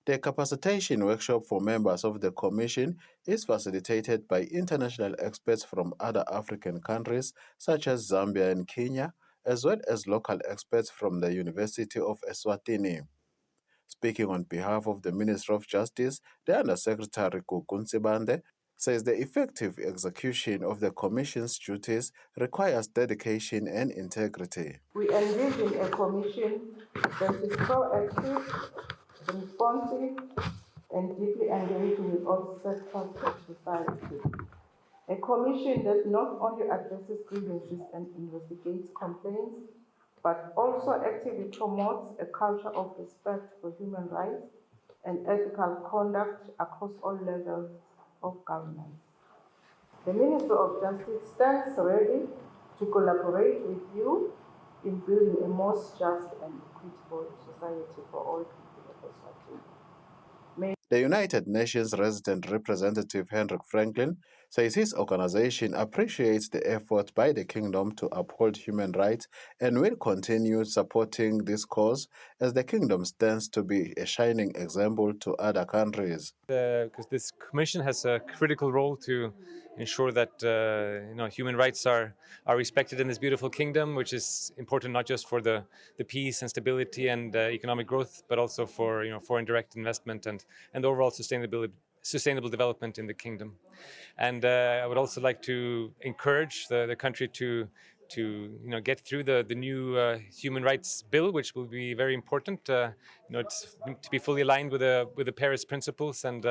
The capacitation workshop for members of the Commission is facilitated by international experts from other African countries such as Zambia and Kenya, as well as local experts from the University of Eswatini. Speaking on behalf of the Ministry of Justice, the Undersecretary Gugun Sibande says the effective execution of the Commission's duties requires dedication and integrity. We envision a commission that is proactive, responsive, and deeply engaged with all sectors of society. A commission that not only addresses grievances and investigates complaints, but also actively promotes a culture of respect for human rights and ethical conduct across all levels of governance. The Ministry of Justice stands ready to collaborate with you in building a more just and equitable society for all people of Eswatini. The United Nations resident representative Hendrik Franklin says his organization appreciates the effort by the kingdom to uphold human rights and will continue supporting this cause as the kingdom stands to be a shining example to other countries. Because this commission has a critical role to ensure that human rights are respected in this beautiful kingdom, which is important not just for the peace and stability and economic growth, but also for foreign direct investment and overall sustainable development in the kingdom. And I would also like to encourage the country to get through the new human rights bill, which will be very important. It's to be fully aligned with the Paris principles, and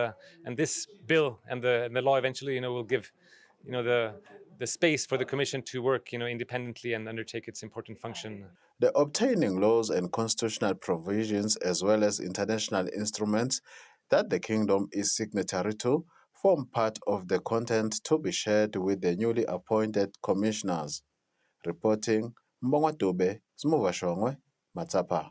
this bill and the law eventually, will give, the space for the Commission to work, independently and undertake its important function. The obtaining laws and constitutional provisions, as well as international instruments that the kingdom is signatory to, form part of the content to be shared with the newly appointed commissioners. Reporting, Mbongwa Dube, Smuvashongwe, Matsapa.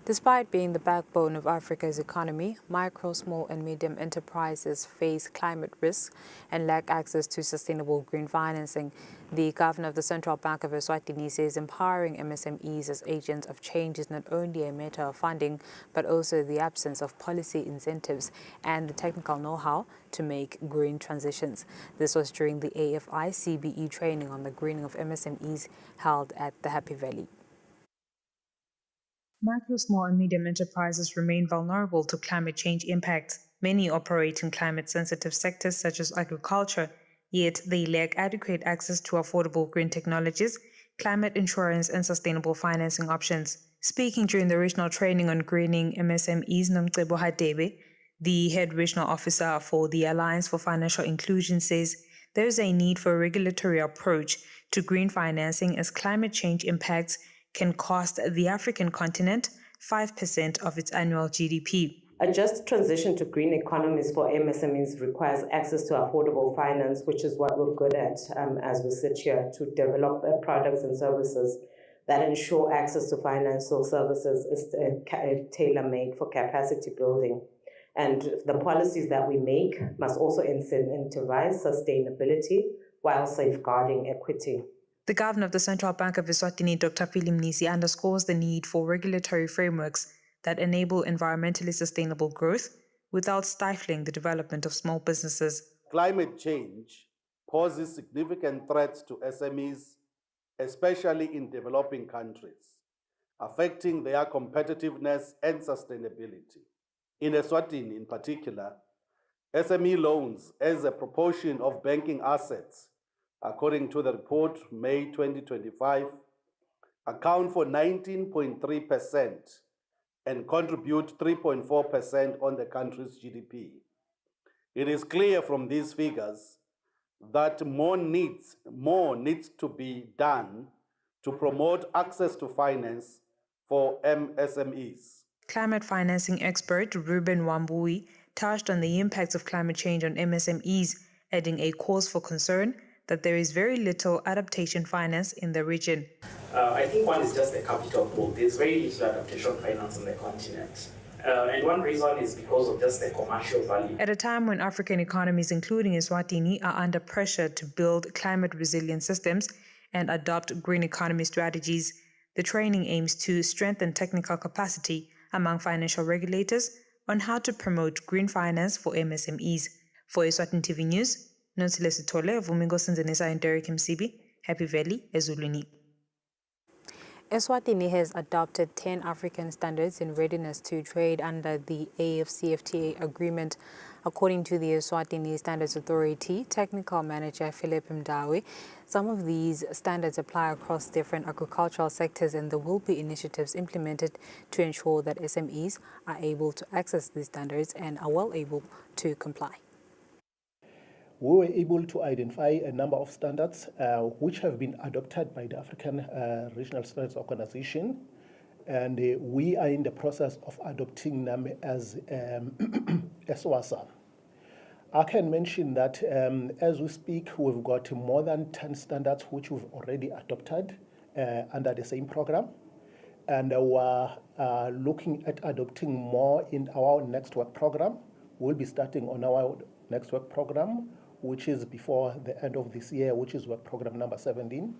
Despite being the backbone of Africa's economy, micro, small and medium enterprises face climate risks and lack access to sustainable green financing. The governor of the Central Bank of Eswatini says empowering MSMEs as agents of change is not only a matter of funding, but also the absence of policy incentives and the technical know-how to make green transitions. This was during the AFI CBE training on the greening of MSMEs held at the Happy Valley. Micro, small and medium enterprises remain vulnerable to climate change impacts. Many operate in climate-sensitive sectors such as agriculture, Yet they lack adequate access to affordable green technologies, climate insurance, and sustainable financing options. Speaking during the regional training on greening MSMEs, Nomcebo Hadebe, the head regional officer for the Alliance for Financial Inclusion, says there is a need for a regulatory approach to green financing as climate change impacts can cost the African continent 5% of its annual GDP. A just transition to green economies for MSMEs requires access to affordable finance, which is what we're good at as we sit here, to develop products and services that ensure access to financial services is tailor-made for capacity building. And the policies that we make must also incentivize sustainability while safeguarding equity. The governor of the Central Bank of Eswatini, Dr. Philip Mnisi, underscores the need for regulatory frameworks that enable environmentally sustainable growth without stifling the development of small businesses. Climate change poses significant threats to SMEs, especially in developing countries, affecting their competitiveness and sustainability. In Eswatini in particular, SME loans as a proportion of banking assets, according to the report May 2025, account for 19.3% and contribute 3.4% on the country's GDP. It is clear from these figures that more needs to be done to promote access to finance for MSMEs. Climate financing expert Ruben Wambui touched on the impacts of climate change on MSMEs, adding a cause for concern that there is very little adaptation finance in the region. I think one is just the capital pool. There's very little adaptation finance on the continent. And one reason is because of just the commercial value. At a time when African economies, including Eswatini, are under pressure to build climate-resilient systems and adopt green economy strategies, the training aims to strengthen technical capacity among financial regulators on how to promote green finance for MSMEs. For Eswatini TV News, Nonsile Sithole, Vumingo Sinzenisa and Derek Msibi, Happy Valley, Ezulwini. Eswatini has adopted 10 African standards in readiness to trade under the AfCFTA agreement. According to the Eswatini Standards Authority Technical Manager Philip Mdawe, some of these standards apply across different agricultural sectors, and there will be initiatives implemented to ensure that SMEs are able to access these standards and are well able to comply. We were able to identify a number of standards which have been adopted by the African Regional Standards Organization, and we are in the process of adopting them as SWASA. I can mention that as we speak, we've got more than 10 standards which we've already adopted under the same program, and we're looking at adopting more in our next work program. We'll be starting on our next work program, which is before the end of this year, which is work program number 17.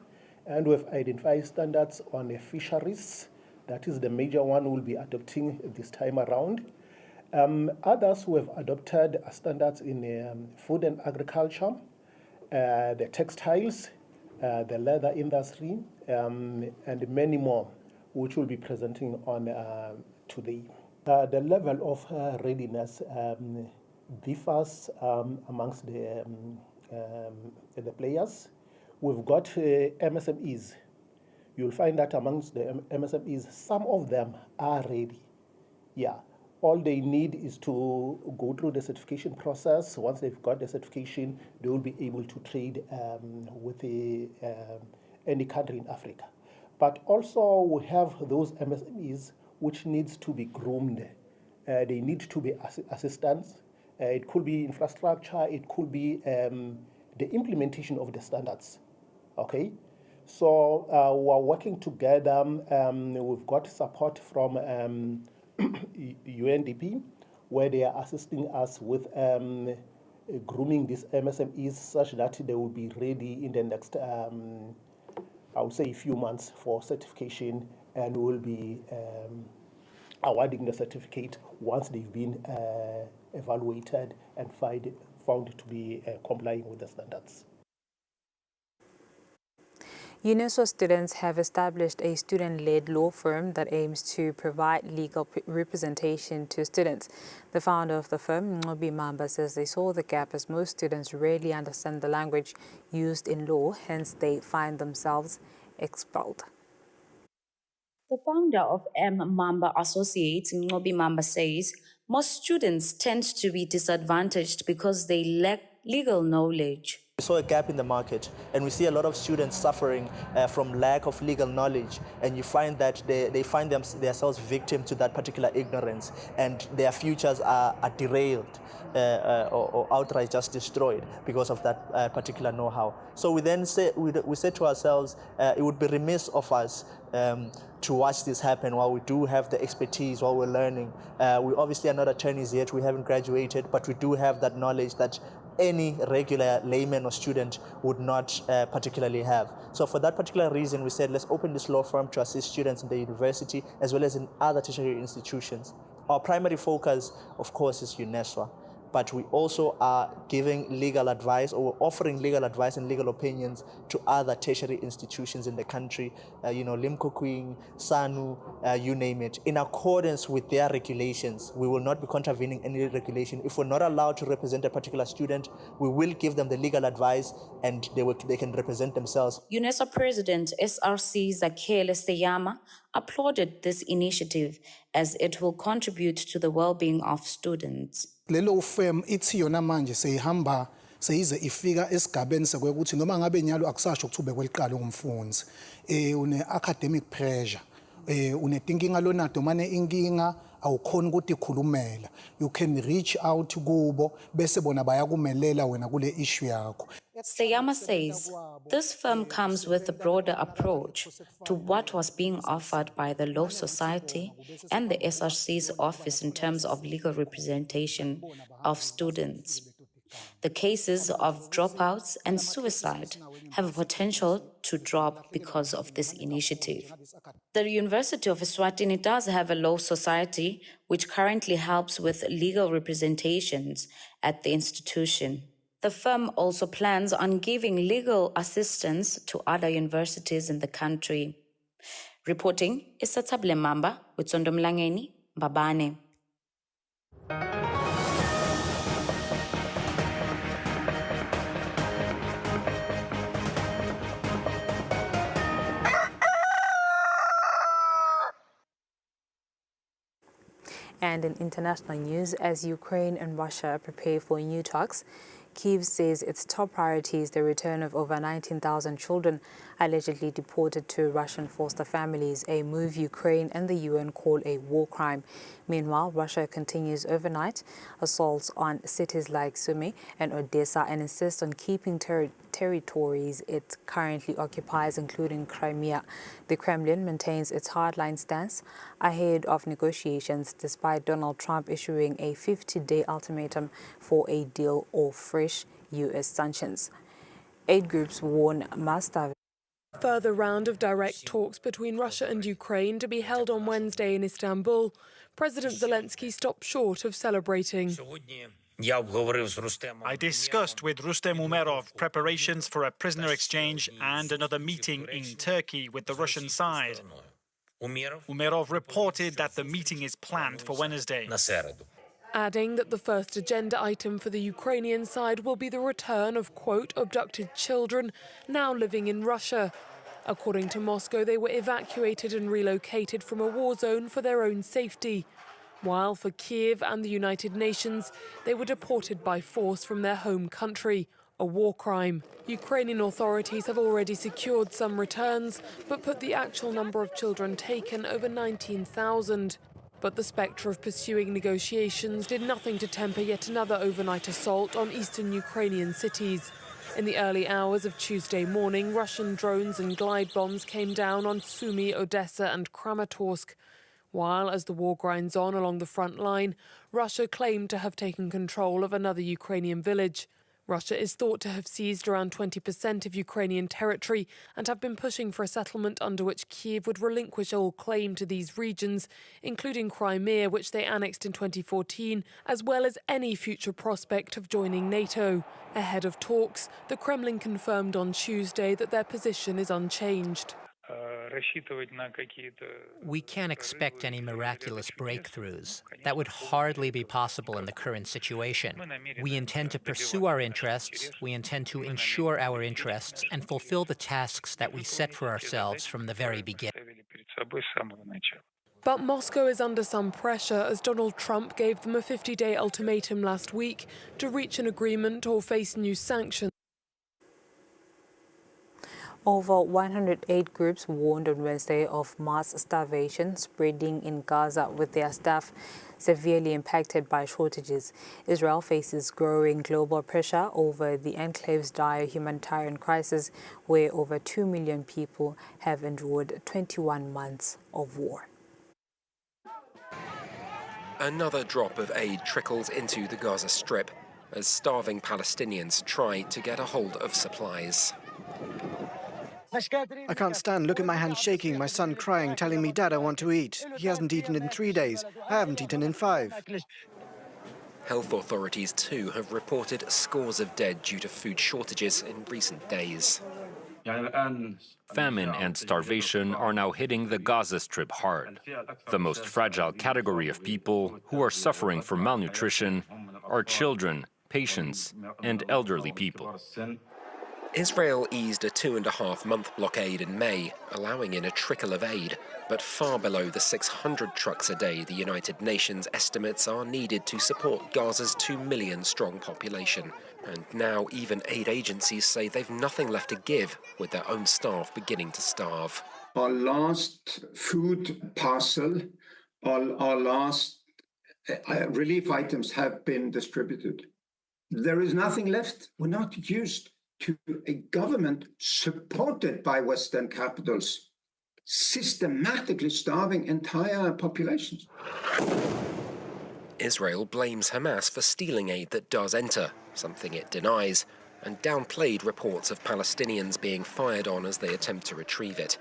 And we've identified standards on the fisheries. That is the major one we'll be adopting this time around. Others who have adopted standards in food and agriculture, the textiles, the leather industry, and many more, which we'll be presenting on today. The level of readiness differs amongst the players. We've got MSMEs. You'll find that amongst the MSMEs, some of them are ready. Yeah, all they need is to go through the certification process. Once they've got the certification, they will be able to trade with any country in Africa. But also we have those MSMEs which needs to be groomed. They need to be assistance. It could be infrastructure, it could be the implementation of the standards, okay? So we're working together. We've got support from UNDP, where they are assisting us with grooming these MSMEs such that they will be ready in the next, I would say, a few months for certification, and we'll be awarding the certificate once they've been evaluated and found to be complying with the standards. UNESCO students have established a student-led law firm that aims to provide legal representation to students. The founder of the firm, Ngobi Mamba, says they saw the gap as most students rarely understand the language used in law, hence they find themselves expelled. The founder of Mamba Associates, Ngobi Mamba, says most students tend to be disadvantaged because they lack legal knowledge. We saw a gap in the market, and we see a lot of students suffering from lack of legal knowledge, and you find that they find themselves victim to that particular ignorance, and their futures are derailed or outright just destroyed because of that particular know-how. So we then we said to ourselves, it would be remiss of us to watch this happen while we do have the expertise, while we're learning. We obviously are not attorneys yet, we haven't graduated, but we do have that knowledge that any regular layman or student would not particularly have. So for that particular reason, we said, let's open this law firm to assist students in the university as well as in other tertiary institutions. Our primary focus, of course, is UNESCO, but we also are giving legal advice, or offering legal advice and legal opinions to other tertiary institutions in the country, Limkokwing, SANU, you name it, in accordance with their regulations. We will not be contravening any regulation. If we're not allowed to represent a particular student, we will give them the legal advice and they can represent themselves. UNESCO President SRC Zakhele Seyama applauded this initiative as it will contribute to the well-being of students. Lelo firm ithi yona manje seyihamba seyize ifika esigabeni sekwekuthi noma ngabe nyalo akusasho ukuthi ube kweliqala umfundzi une academic pressure unetinkinga lonato mane inkinga awukhona ukuthi ikhulumela, you can reach out kubo bese bona bayakumelela wena kule issue yakho. Seyama says this firm comes with a broader approach to what was being offered by the Law Society and the SRC's office in terms of legal representation of students. The cases of dropouts and suicide have a potential to drop because of this initiative. The University of Eswatini does have a law society which currently helps with legal representations at the institution. The firm also plans on giving legal assistance to other universities in the country. Reporting is Satable Mamba with Sondomlangeni, Babane. And in international news, as Ukraine and Russia prepare for new talks, Kyiv says its top priority is the return of over 19,000 children allegedly deported to Russian foster families, a move Ukraine and the UN call a war crime. Meanwhile, Russia continues overnight assaults on cities like Sumy and Odessa and insists on keeping territories it currently occupies, including Crimea. The Kremlin maintains its hardline stance ahead of negotiations, despite Donald Trump issuing a 50-day ultimatum for a deal or fresh U.S. sanctions. Aid groups warn must have further round of direct talks between Russia and Ukraine to be held on Wednesday in Istanbul. President Zelensky stopped short of celebrating. I discussed with Rustem Umerov preparations for a prisoner exchange and another meeting in Turkey with the Russian side. Umerov reported that the meeting is planned for Wednesday, adding that the first agenda item for the Ukrainian side will be the return of, quote, abducted children now living in Russia. According to Moscow, they were evacuated and relocated from a war zone for their own safety, while for Kyiv and the United Nations, they were deported by force from their home country, a war crime. Ukrainian authorities have already secured some returns, but put the actual number of children taken over 19,000. But the spectre of pursuing negotiations did nothing to temper yet another overnight assault on eastern Ukrainian cities. In the early hours of Tuesday morning, Russian drones and glide bombs came down on Sumy, Odessa and Kramatorsk. While, as the war grinds on along the front line, Russia claimed to have taken control of another Ukrainian village. Russia is thought to have seized around 20% of Ukrainian territory and have been pushing for a settlement under which Kyiv would relinquish all claim to these regions, including Crimea, which they annexed in 2014, as well as any future prospect of joining NATO. Ahead of talks, the Kremlin confirmed on Tuesday that their position is unchanged. We can't expect any miraculous breakthroughs. That would hardly be possible in the current situation. We intend to pursue our interests, we intend to ensure our interests, and fulfill the tasks that we set for ourselves from the very beginning. But Moscow is under some pressure as Donald Trump gave them a 50-day ultimatum last week to reach an agreement or face new sanctions. Over 108 groups warned on Wednesday of mass starvation spreading in Gaza, with their staff severely impacted by shortages. Israel faces growing global pressure over the enclave's dire humanitarian crisis, where over 2 million people have endured 21 months of war. Another drop of aid trickles into the Gaza Strip as starving Palestinians try to get a hold of supplies. I can't stand. Look at my hands shaking, my son crying, telling me, Dad, I want to eat. He hasn't eaten in 3 days. I haven't eaten in 5. Health authorities too have reported scores of dead due to food shortages in recent days. Famine and starvation are now hitting the Gaza Strip hard. The most fragile category of people who are suffering from malnutrition are children, patients, and elderly people. Israel eased a 2.5-month blockade in May, allowing in a trickle of aid, but far below the 600 trucks a day the United Nations estimates are needed to support Gaza's 2 million-strong population. And now even aid agencies say they've nothing left to give, with their own staff beginning to starve. Our last food parcel, our last relief items have been distributed. There is nothing left. We're not used to a government supported by Western capitals systematically starving entire populations. Israel blames Hamas for stealing aid that does enter, something it denies, and downplayed reports of Palestinians being fired on as they attempt to retrieve it.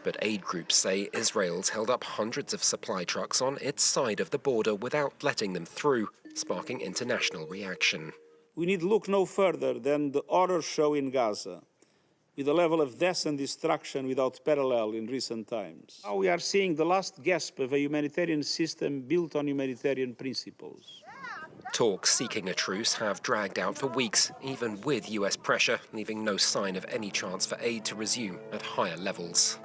But aid groups say Israel's held up hundreds of supply trucks on its side of the border without letting them through, sparking international reaction. We need look no further than the horror show in Gaza, with a level of death and destruction without parallel in recent times. Now we are seeing the last gasp of a humanitarian system built on humanitarian principles. Talks seeking a truce have dragged out for weeks, even with US pressure, leaving no sign of any chance for aid to resume at higher levels.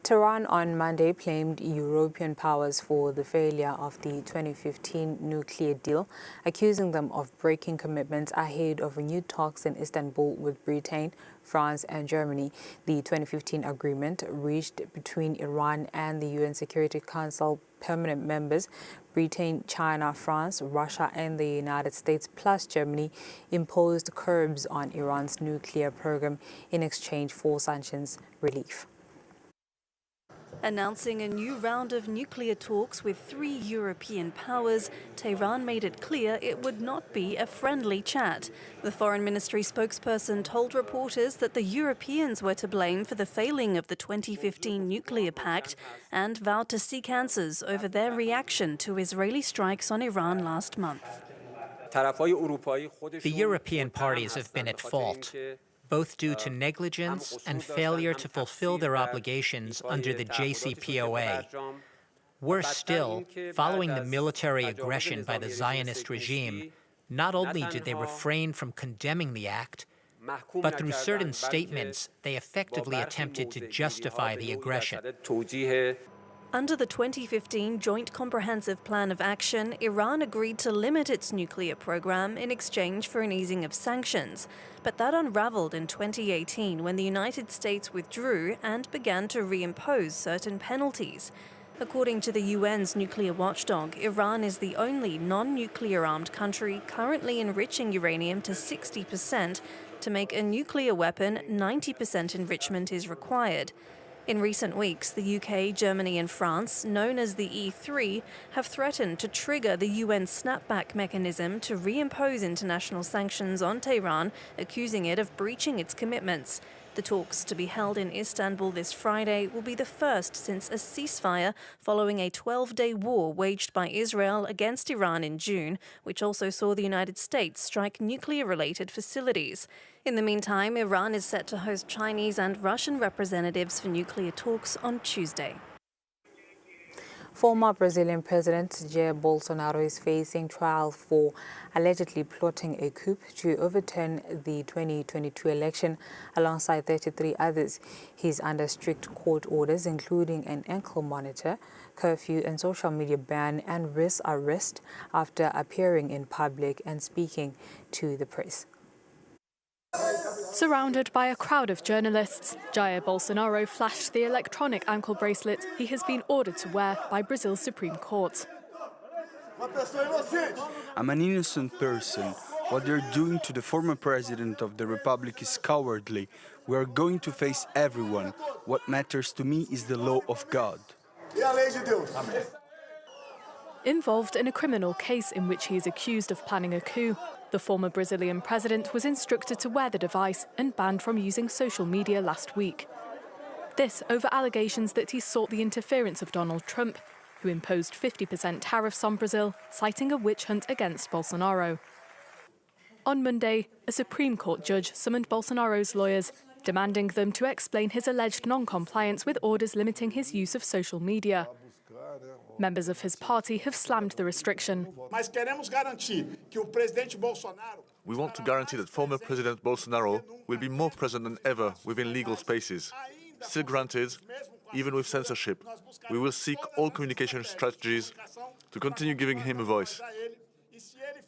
Tehran on Monday blamed European powers for the failure of the 2015 nuclear deal, accusing them of breaking commitments ahead of renewed talks in Istanbul with Britain, France and Germany. The 2015 agreement, reached between Iran and the UN Security Council permanent members, Britain, China, France, Russia and the United States plus Germany, imposed curbs on Iran's nuclear program in exchange for sanctions relief. Announcing a new round of nuclear talks with 3 European powers, Tehran made it clear it would not be a friendly chat. The Foreign Ministry spokesperson told reporters that the Europeans were to blame for the failing of the 2015 nuclear pact and vowed to seek answers over their reaction to Israeli strikes on Iran last month. The European parties have been at fault, both due to negligence and failure to fulfill their obligations under the JCPOA. Worse still, following the military aggression by the Zionist regime, not only did they refrain from condemning the act, but through certain statements, they effectively attempted to justify the aggression. Under the 2015 Joint Comprehensive Plan of Action, Iran agreed to limit its nuclear program in exchange for an easing of sanctions. But that unraveled in 2018 when the United States withdrew and began to reimpose certain penalties. According to the UN's nuclear watchdog, Iran is the only non-nuclear armed country currently enriching uranium to 60%. To make a nuclear weapon, 90% enrichment is required. In recent weeks, the UK, Germany and France, known as the E3, have threatened to trigger the UN snapback mechanism to reimpose international sanctions on Tehran, accusing it of breaching its commitments. The talks to be held in Istanbul this Friday will be the first since a ceasefire following a 12-day war waged by Israel against Iran in June, which also saw the United States strike nuclear-related facilities. In the meantime, Iran is set to host Chinese and Russian representatives for nuclear talks on Tuesday. Former Brazilian President Jair Bolsonaro is facing trial for allegedly plotting a coup to overturn the 2022 election alongside 33 others. He's under strict court orders, including an ankle monitor, curfew and social media ban, and risks arrest after appearing in public and speaking to the press. Surrounded by a crowd of journalists, Jair Bolsonaro flashed the electronic ankle bracelet he has been ordered to wear by Brazil's Supreme Court. I'm an innocent person. What they're doing to the former president of the republic is cowardly. We are going to face everyone. What matters to me is the law of God. Involved in a criminal case in which he is accused of planning a coup, the former Brazilian president was instructed to wear the device and banned from using social media last week. This over allegations that he sought the interference of Donald Trump, who imposed 50% tariffs on Brazil, citing a witch hunt against Bolsonaro. On Monday, a Supreme Court judge summoned Bolsonaro's lawyers, demanding them to explain his alleged non-compliance with orders limiting his use of social media. Members of his party have slammed the restriction. We want to guarantee that former President Bolsonaro will be more present than ever within legal spaces. Still granted, even with censorship, we will seek all communication strategies to continue giving him a voice.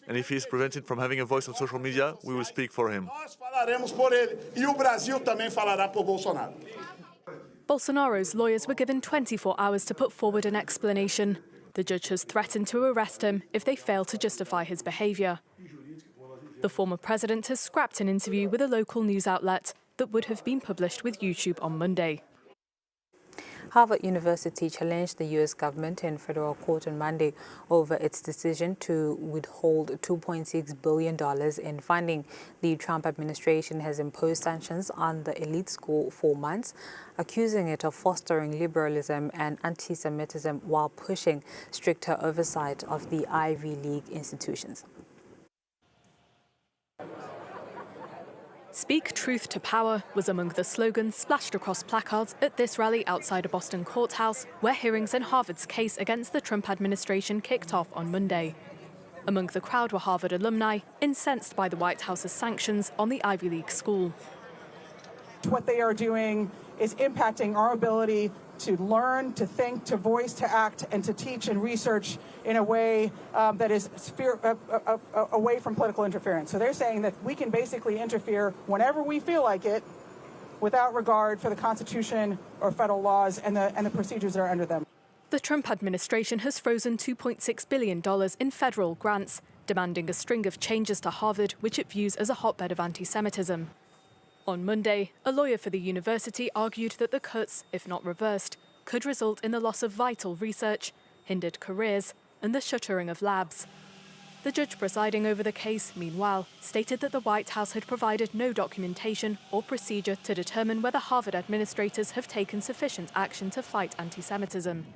And if he is prevented from having a voice on social media, we will speak for him. Bolsonaro's lawyers were given 24 hours to put forward an explanation. The judge has threatened to arrest him if they fail to justify his behaviour. The former president has scrapped an interview with a local news outlet that would have been published with YouTube on Monday. Harvard University challenged the U.S. government in federal court on Monday over its decision to withhold $2.6 billion in funding. The Trump administration has imposed sanctions on the elite school for months, accusing it of fostering liberalism and anti-Semitism while pushing stricter oversight of the Ivy League institutions. Speak truth to power was among the slogans splashed across placards at this rally outside a Boston courthouse, where hearings in Harvard's case against the Trump administration kicked off on Monday. Among the crowd were Harvard alumni, incensed by the White House's sanctions on the Ivy League school. What they are doing is impacting our ability to learn, to think, to voice, to act, and to teach and research in a way that is away from political interference. So they're saying that we can basically interfere whenever we feel like it without regard for the Constitution or federal laws and the procedures that are under them. The Trump administration has frozen $2.6 billion in federal grants, demanding a string of changes to Harvard, which it views as a hotbed of anti-Semitism. On Monday, a lawyer for the university argued that the cuts, if not reversed, could result in the loss of vital research, hindered careers, and the shuttering of labs. The judge presiding over the case, meanwhile, stated that the White House had provided no documentation or procedure to determine whether Harvard administrators have taken sufficient action to fight anti-Semitism.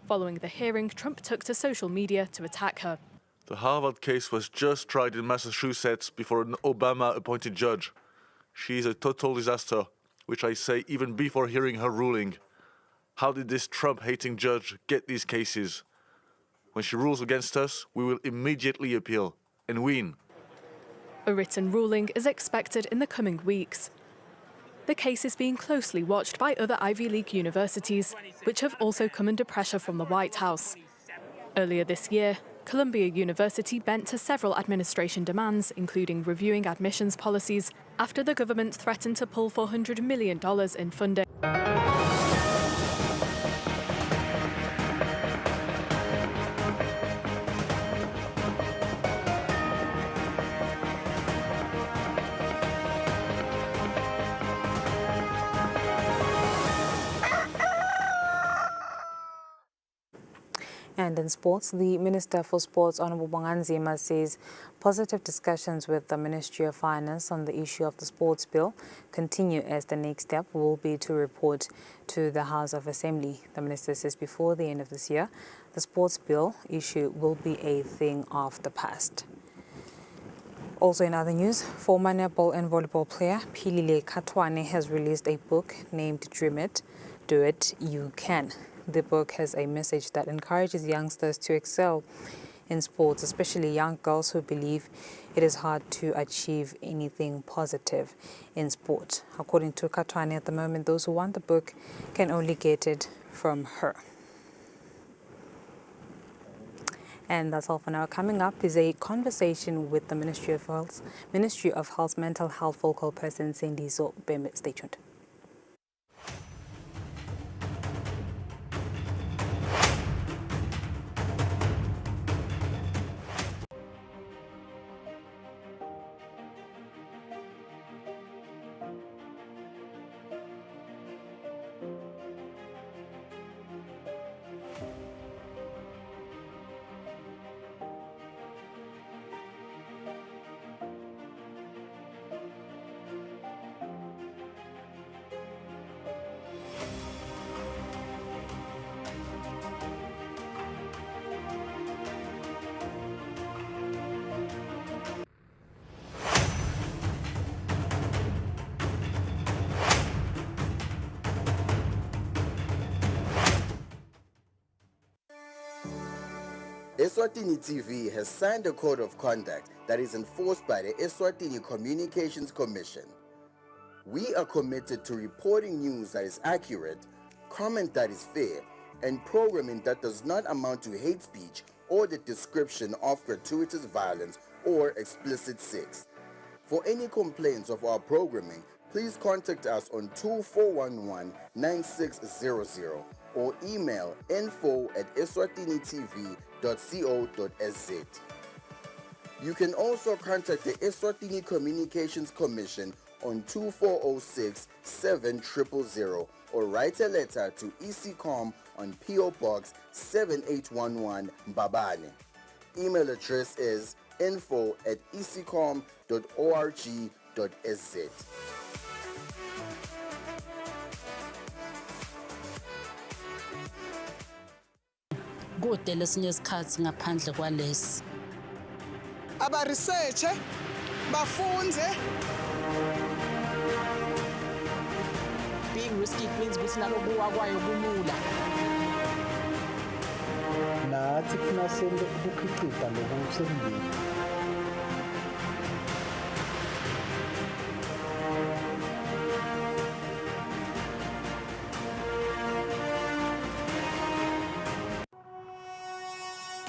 Following the hearing, Trump took to social media to attack her. The Harvard case was just tried in Massachusetts before an Obama-appointed judge. She is a total disaster, which I say even before hearing her ruling. How did this Trump-hating judge get these cases? When she rules against us, we will immediately appeal and win. A written ruling is expected in the coming weeks. The case is being closely watched by other Ivy League universities, which have also come under pressure from the White House. Earlier this year, Columbia University bent to several administration demands, including reviewing admissions policies, after the government threatened to pull $400 million in funding. And in sports, the Minister for Sports, Honorable Bonganzima, says positive discussions with the Ministry of Finance on the issue of the sports bill continue, as the next step will be to report to the House of Assembly. The Minister says before the end of this year, the sports bill issue will be a thing of the past. Also in other news, former netball and volleyball player Pilile Katwane has released a book named Dream It, Do It, You Can. The book has a message that encourages youngsters to excel in sports, especially young girls who believe it is hard to achieve anything positive in sport. According to Katwane, at the moment, those who want the book can only get it from her. And that's all for now. Coming up is a conversation with the Ministry of Health's Mental Health Focal Person, Sendizo Bembe. Stay tuned. Eswatini TV has signed a code of conduct that is enforced by the Eswatini Communications Commission. We are committed to reporting news that is accurate, comment that is fair, and programming that does not amount to hate speech or the description of gratuitous violence or explicit sex. For any complaints of our programming, please contact us on 2411-9600 or email info@eswatinitv.co.za. You can also contact the Eswatini Communications Commission on 2406-7000 or write a letter to ECCOM on PO Box 7811 Mbabane. Email address is info@ecom.org.sz. Kude lesinye isikhathi ngaphandle kwalesi abaresearche bafunze. Being risky means ukuthi nalokuwa kwayo kulula. Nathi kufuna sente ukukhiqiza lokusembili.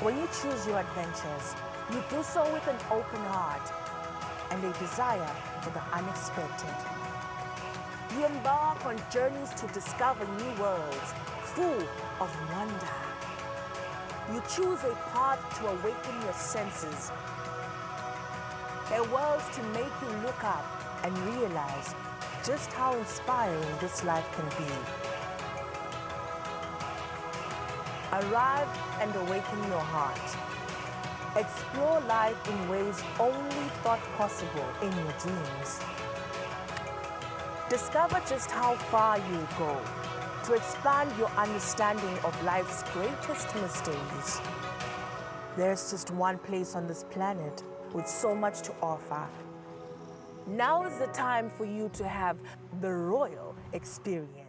When you choose your adventures, you do so with an open heart and a desire for the unexpected. You embark on journeys to discover new worlds, full of wonder. You choose a path to awaken your senses, a world to make you look up and realize just how inspiring this life can be. Arrive and awaken your heart. Explore life in ways only thought possible in your dreams. Discover just how far you go to expand your understanding of life's greatest mysteries. There's just one place on this planet with so much to offer. Now is the time for you to have the royal experience.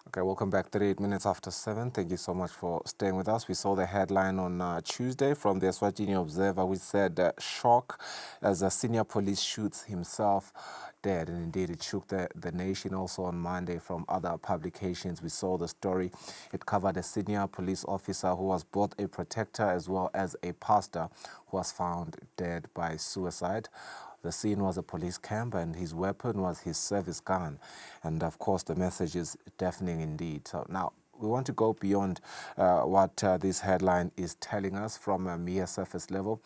Okay, welcome back. 38 minutes after 7. Thank you so much for staying with us. We saw the headline on Tuesday from the Eswatini Observer, which said shock as a senior police shoots himself dead. And indeed, it shook the nation. Also on Monday from other publications, we saw the story. It covered a senior police officer who was both a protector as well as a pastor who was found dead by suicide. The scene was a police camp and his weapon was his service gun. And of course, the message is deafening indeed. So now, we want to go beyond what this headline is telling us from a mere surface level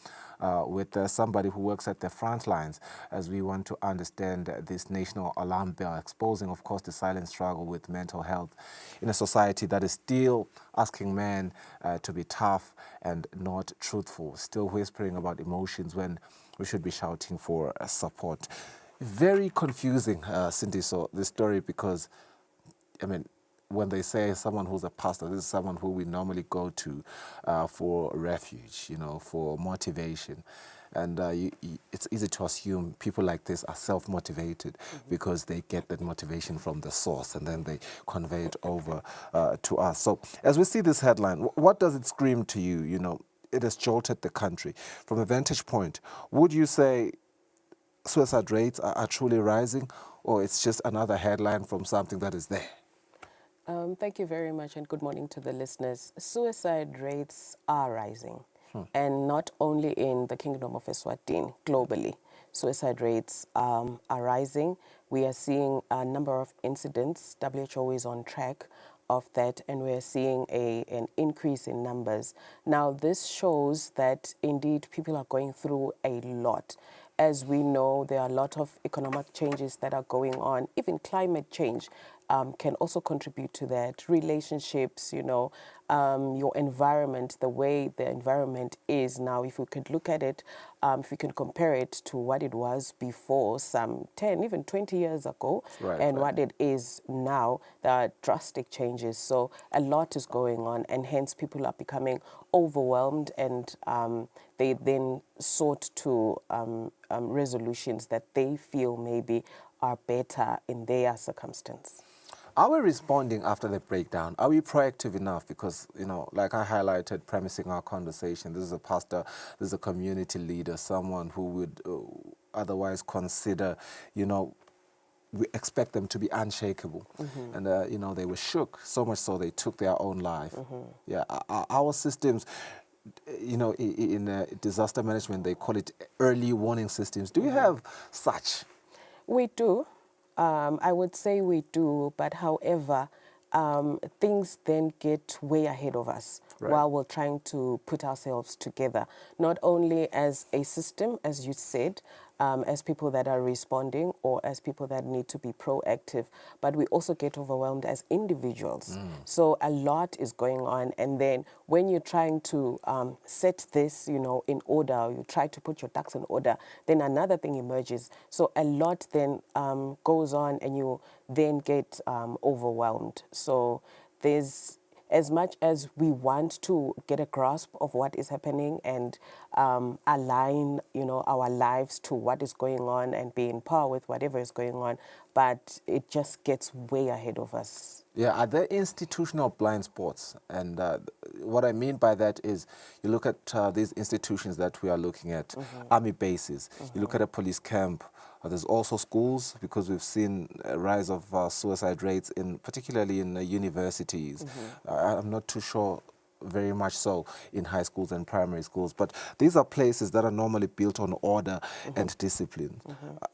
with somebody who works at the front lines, as we want to understand this national alarm bell, exposing, of course, the silent struggle with mental health in a society that is still asking men to be tough and not truthful, still whispering about emotions when we should be shouting for support. Very confusing, Cindy, so this story, because, I mean, when they say someone who's a pastor, this is someone who we normally go to for refuge, you know, for motivation. And it's easy to assume people like this are self-motivated because they get that motivation from the source and then they convey it over to us. So as we see this headline, what does it scream to you? You know, it has jolted the country. From a vantage point, would you say suicide rates are truly rising, or it's just another headline from something that is there? Thank you very much, and good morning to the listeners. Suicide rates are rising, and not only in the Kingdom of Eswatini, globally. Suicide rates are rising. We are seeing a number of incidents. WHO is on track of that, and we're seeing an increase in numbers. Now, this shows that indeed people are going through a lot. As we know, there are a lot of economic changes that are going on. Even climate change can also contribute to that. Relationships, you know, your environment, the way the environment is now, if we could look at it, if we can compare it to what it was before, some 10, even 20 years ago, what it is now, there are drastic changes. So a lot is going on, and hence people are becoming overwhelmed, and they then sort to resolutions that they feel maybe are better in their circumstance. Are we responding after the breakdown? Are we proactive enough? Because, you know, like I highlighted, premising our conversation, this is a pastor, this is a community leader, someone who would otherwise consider, you know, we expect them to be unshakable. And, you know, they were shook, so much so they took their own life. Yeah, our systems, you know, in disaster management, they call it early warning systems. Do you have such? We do. I would say we do, but however, things then get way ahead of us while we're trying to put ourselves together, not only as a system, as you said, as people that are responding or as people that need to be proactive, but we also get overwhelmed as individuals. So a lot is going on, and then when you're trying to set this, you know, in order, you try to put your ducks in order, then another thing emerges. So a lot then goes on, and you then get overwhelmed. So there's, as much as we want to get a grasp of what is happening and align, you know, our lives to what is going on and be in power with whatever is going on, but it just gets way ahead of us. Yeah, are there institutional blind spots? And what I mean by that is you look at these institutions that we are looking at, army bases, you look at a police camp, there's also schools, because we've seen a rise of suicide rates, particularly in universities. I'm not too sure very much so in high schools and primary schools, but these are places that are normally built on order and discipline.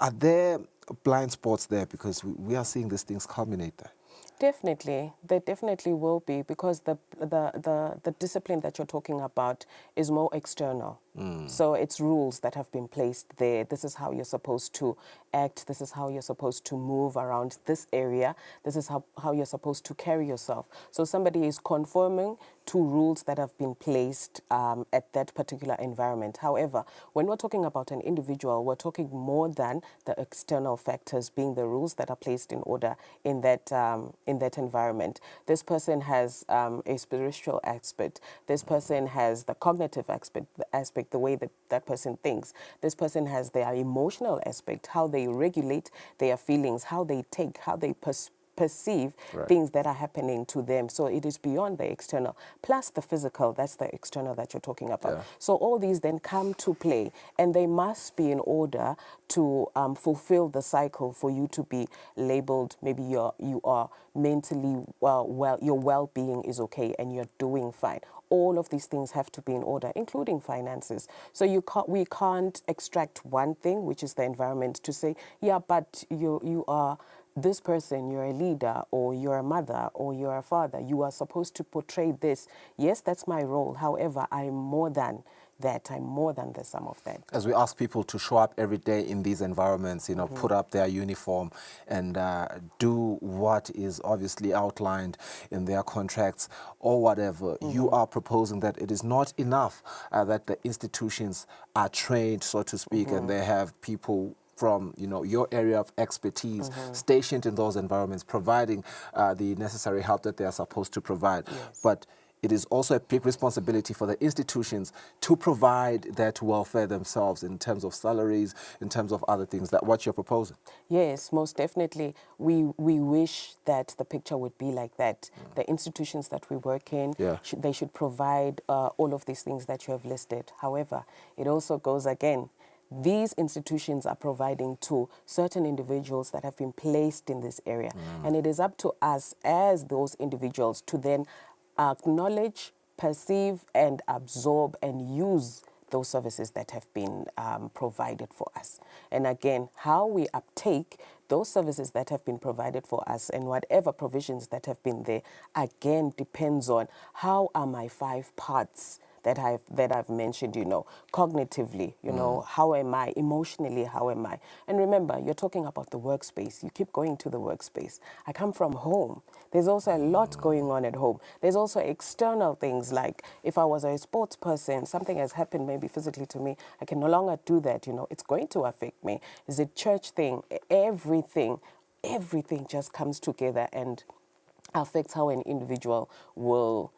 Are there blind spots there? Because we are seeing these things culminate there. Definitely, there definitely will be, because the discipline that you're talking about is more external. So it's rules that have been placed there. This is how you're supposed to act. This is how you're supposed to move around this area. This is how you're supposed to carry yourself. So somebody is conforming to rules that have been placed at that particular environment. However, when we're talking about an individual, we're talking more than the external factors being the rules that are placed in order in that environment. This person has a spiritual aspect. This person has the cognitive aspect, the way that person thinks. This person has their emotional aspect, how they regulate their feelings, how they take, how they perceive things that are happening to them. So it is beyond the external, plus the physical. That's the external that you're talking about. So all these then come to play, and they must be in order to fulfill the cycle for you to be labeled. Maybe you are mentally well, your well-being is okay and you're doing fine. All of these things have to be in order, including finances. So we can't extract one thing, which is the environment, to say, yeah, but you are this person, you're a leader, or you're a mother, or you're a father, you are supposed to portray this. Yes, that's my role. However, I'm more than that. I'm more than the sum of that. As we ask people to show up every day in these environments, you know, put up their uniform and do what is obviously outlined in their contracts or whatever, you are proposing that it is not enough that the institutions are trained, so to speak, and they have people from, you know, your area of expertise stationed in those environments, providing the necessary help that they are supposed to provide. But it is also a big responsibility for the institutions to provide that welfare themselves in terms of salaries, in terms of other things. That what you're proposing? Yes, most definitely. We wish that the picture would be like that. The institutions that we work in, they should provide all of these things that you have listed. However, it also goes again. These institutions are providing to certain individuals that have been placed in this area. And it is up to us as those individuals to then acknowledge, perceive, and absorb and use those services that have been provided for us. And again, how we uptake those services that have been provided for us and whatever provisions that have been there, again, depends on how are my 5 parts that I've mentioned, you know, cognitively, you know, how am I, emotionally, how am I? And remember, you're talking about the workspace. You keep going to the workspace. I come from home. There's also a lot going on at home. There's also external things like if I was a sports person, something has happened maybe physically to me, I can no longer do that, you know, it's going to affect me. Is it church thing? Everything just comes together and affects how an individual will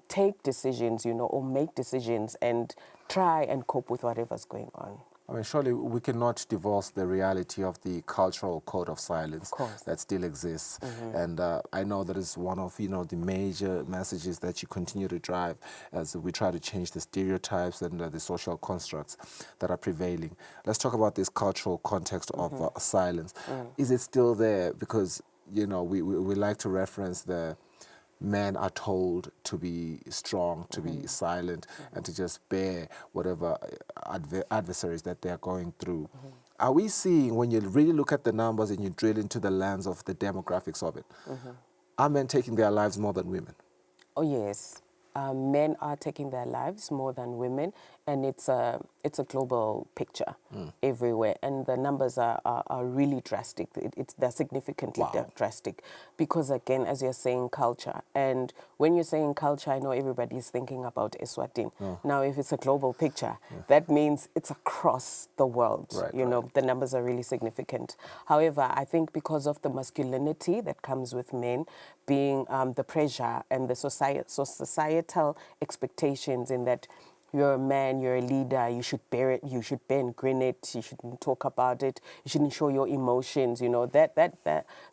take decisions, you know, or make decisions and try and cope with whatever's going on. I mean, surely we cannot divorce the reality of the cultural code of silence that still exists. And I know that is one of, you know, the major messages that you continue to drive as we try to change the stereotypes and the social constructs that are prevailing. Let's talk about this cultural context of silence. Is it still there? Because, you know, we like to reference the men are told to be strong, to be silent, and to just bear whatever adversaries that they are going through. Are we seeing, when you really look at the numbers and you drill into the lens of the demographics of it, are men taking their lives more than women? Oh, yes. Men are taking their lives more than women, and it's a global picture everywhere, and the numbers are really drastic. They're significantly drastic because, again, as you're saying, culture. And when you're saying culture, I know everybody is thinking about Eswatini. Now, if it's a global picture, that means it's across the world. You know, the numbers are really significant. However, I think because of the masculinity that comes with men, being the pressure and the societal expectations in that you're a man, you're a leader, you should bear it, you should bear and grin it, you shouldn't talk about it, you shouldn't show your emotions, you know,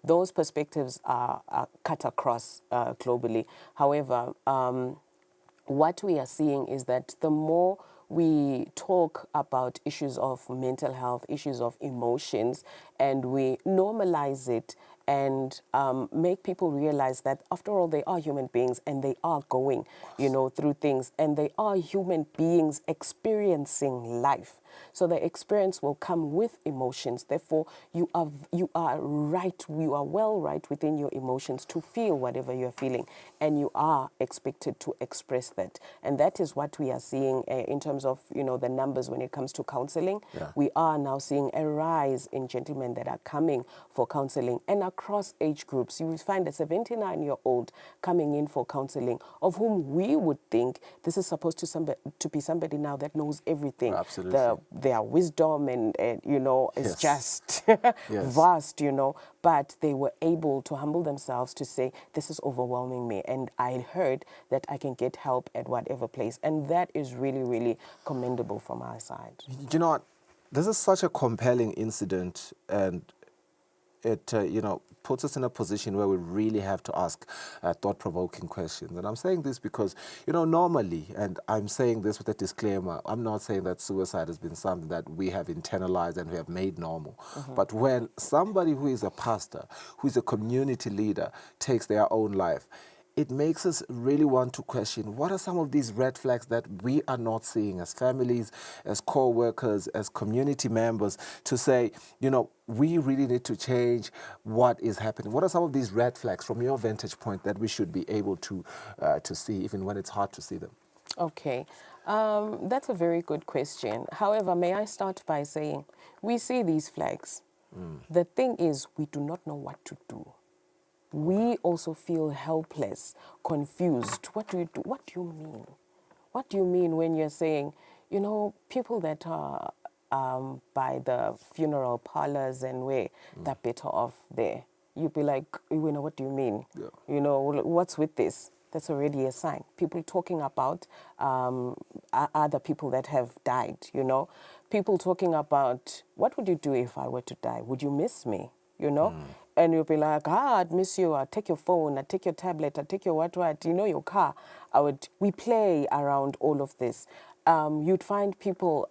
those perspectives are cut across globally. However, what we are seeing is that the more we talk about issues of mental health, issues of emotions, and we normalize it and make people realize that, after all, they are human beings and they are going, you know, through things, and they are human beings experiencing life. So the experience will come with emotions. Therefore, you are right, you are well right within your emotions to feel whatever you're feeling, and you are expected to express that. And that is what we are seeing in terms of, you know, the numbers when it comes to counseling. We are now seeing a rise in gentlemen that are coming for counseling, and across age groups. You will find a 79-year-old coming in for counseling, of whom we would think this is supposed to be somebody now that knows everything. Their wisdom and you know, is just vast, you know. But they were able to humble themselves to say, this is overwhelming me, and I heard that I can get help at whatever place. And that is really, really commendable from our side. You know what? This is such a compelling incident, and it you know, puts us in a position where we really have to ask thought-provoking questions. And I'm saying this because, you know, normally, and I'm saying this with a disclaimer, I'm not saying that suicide has been something that we have internalized and we have made normal. But when somebody who is a pastor, who is a community leader, takes their own life, it makes us really want to question what are some of these red flags that we are not seeing as families, as co-workers, as community members, to say, you know, we really need to change what is happening. What are some of these red flags from your vantage point that we should be able to see, even when it's hard to see them? Okay, that's a very good question. However, may I start by saying, we see these flags. The thing is, we do not know what to do. We also feel helpless, confused. What do you do? What do you mean? What do you mean when you're saying, you know, people that are by the funeral parlors and where they're better off there? You'd be like, you know, what do you mean? Yeah. You know, what's with this? That's already a sign. People talking about other people that have died, you know. People talking about, what would you do if I were to die? Would you miss me? You know? And you'll be like, I'd miss you. I'd take your phone. I'd take your tablet. I'd take your what, you know, your car. We play around all of this. You'd find people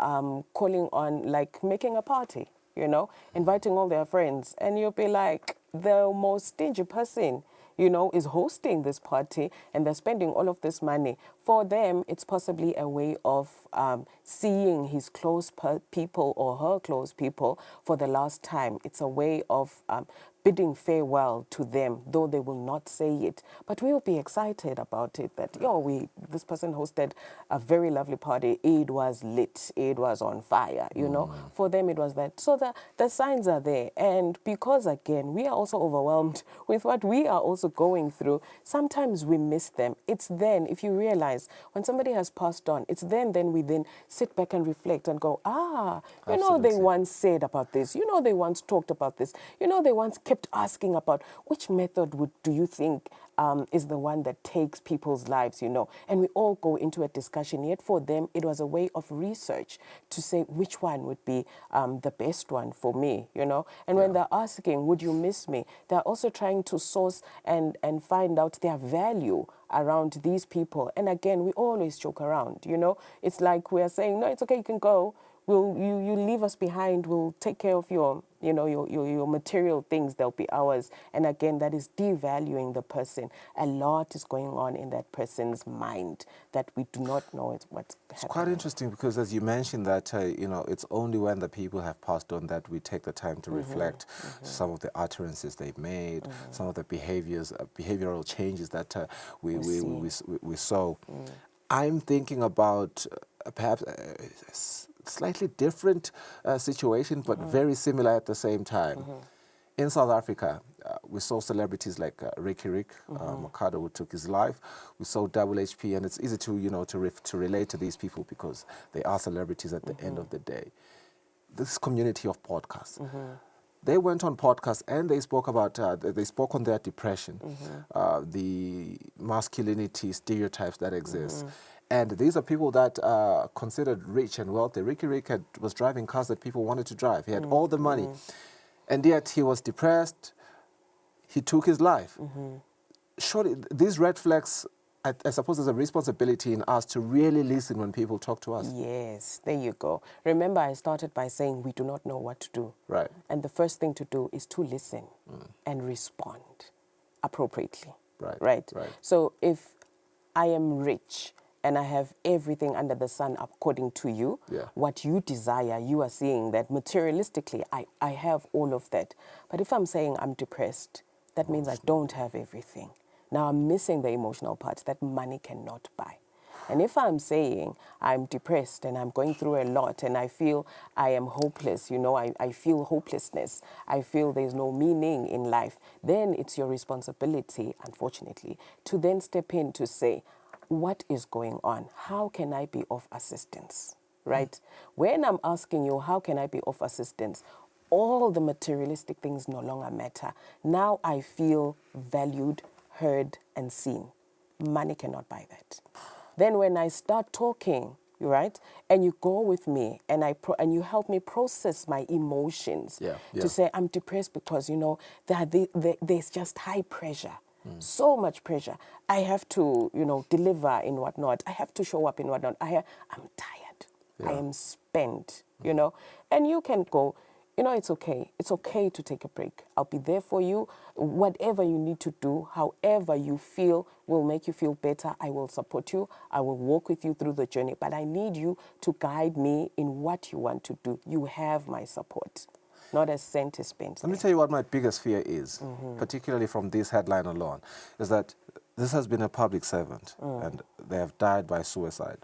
calling on, like, making a party, you know, inviting all their friends. And you'll be like, the most stingy person, you know, is hosting this party and they're spending all of this money. For them, it's possibly a way of seeing his close people or her close people for the last time. It's a way of bidding farewell to them, though they will not say it. But we'll be excited about it that, this person hosted a very lovely party. It was lit. It was on fire, you know. For them, it was that. So the signs are there. And because, again, we are also overwhelmed with what we are also going through, sometimes we miss them. It's then, if you realize, when somebody has passed on, it's then we then sit back and reflect and go, you know, they once said about this. You know, they once talked about this. You know, they once kept asking about which method do you think is the one that takes people's lives, you know. And we all go into a discussion. Yet for them, it was a way of research to say which one would be the best one for me, you know. And when they're asking, would you miss me? They're also trying to source and find out their value around these people. And again, we always joke around, you know. It's like we're saying, no, it's okay, you can go. You leave us behind. We'll take care of your, you know, your material things. They'll be ours. And again, that is devaluing the person. A lot is going on in that person's mind that we do not know what's happening. It's quite interesting because, as you mentioned, that you know, it's only when the people have passed on that we take the time to reflect some of the utterances they've made, some of the behavioral changes that we saw. I'm thinking about perhaps slightly different situation, but very similar at the same time. In South Africa, we saw celebrities like Ricky Rick, Mercado, who took his life. We saw Double HP, and it's easy to, you know, to relate to these people because they are celebrities at the end of the day. This community of podcasts. They went on podcasts and they spoke about, they spoke on their depression, the masculinity stereotypes that exist. And these are people that are considered rich and wealthy. Ricky Rick was driving cars that people wanted to drive. He had all the money. And yet he was depressed. He took his life. Surely these red flags, I suppose there's a responsibility in us to really listen when people talk to us. Yes, there you go. Remember, I started by saying we do not know what to do. Right. And the first thing to do is to listen and respond appropriately. Right. So if I am rich and I have everything under the sun according to you, what you desire, you are seeing that materialistically, I have all of that. But if I'm saying I'm depressed, that means I don't have everything. Now I'm missing the emotional part that money cannot buy. And if I'm saying I'm depressed and I'm going through a lot and I feel I am hopeless, you know, I feel hopelessness, I feel there's no meaning in life, then it's your responsibility, unfortunately, to then step in to say, what is going on? How can I be of assistance, right? When I'm asking you, how can I be of assistance? All the materialistic things no longer matter. Now I feel valued, heard, and seen. Money cannot buy that. Then when I start talking, right, and you go with me and and you help me process my emotions to say I'm depressed because, you know, there's just high pressure. So much pressure. I have to, you know, deliver in whatnot. I have to show up in whatnot. I'm tired. I am spent, you know. And you can go, you know, it's okay. It's okay to take a break. I'll be there for you. Whatever you need to do, however you feel will make you feel better, I will support you. I will walk with you through the journey. But I need you to guide me in what you want to do. You have my support. Not a cent is spent. Let me tell you what my biggest fear is, particularly from this headline alone, is that this has been a public servant and they have died by suicide.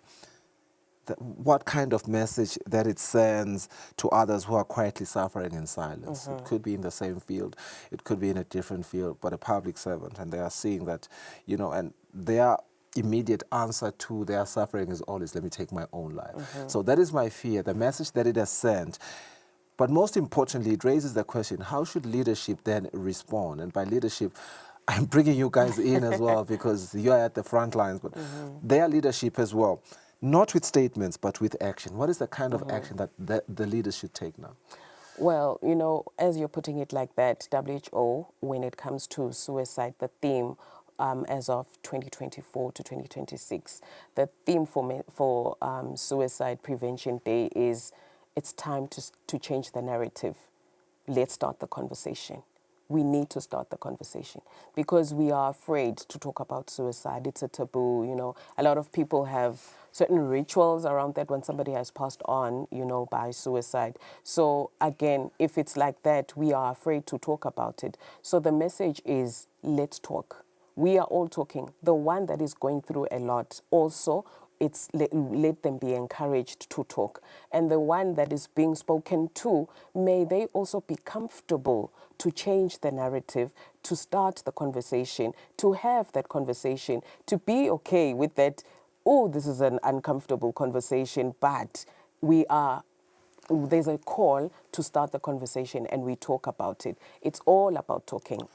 What kind of message that it sends to others who are quietly suffering in silence. It could be in the same field, it could be in a different field, but a public servant, and they are seeing that, you know, and their immediate answer to their suffering is always, let me take my own life. So that is my fear, the message that it has sent. But most importantly, it raises the question, how should leadership then respond? And by leadership, I'm bringing you guys in as well because you're at the front lines, but their leadership as well. Not with statements, but with action. What is the kind of action that the leaders should take now? Well, you know, as you're putting it like that, WHO, when it comes to suicide, the theme as of 2024 to 2026, the theme for Suicide Prevention Day is it's time to change the narrative. Let's start the conversation. We need to start the conversation because we are afraid to talk about suicide. It's a taboo, you know. A lot of people have certain rituals around that when somebody has passed on, you know, by suicide. So again, if it's like that, we are afraid to talk about it. So the message is, let's talk. We are all talking. The one that is going through a lot also, it's let them be encouraged to talk. And the one that is being spoken to, may they also be comfortable to change the narrative, to start the conversation, to have that conversation, to be okay with that, oh, this is an uncomfortable conversation, but there's a call to start the conversation and we talk about it. It's all about talking.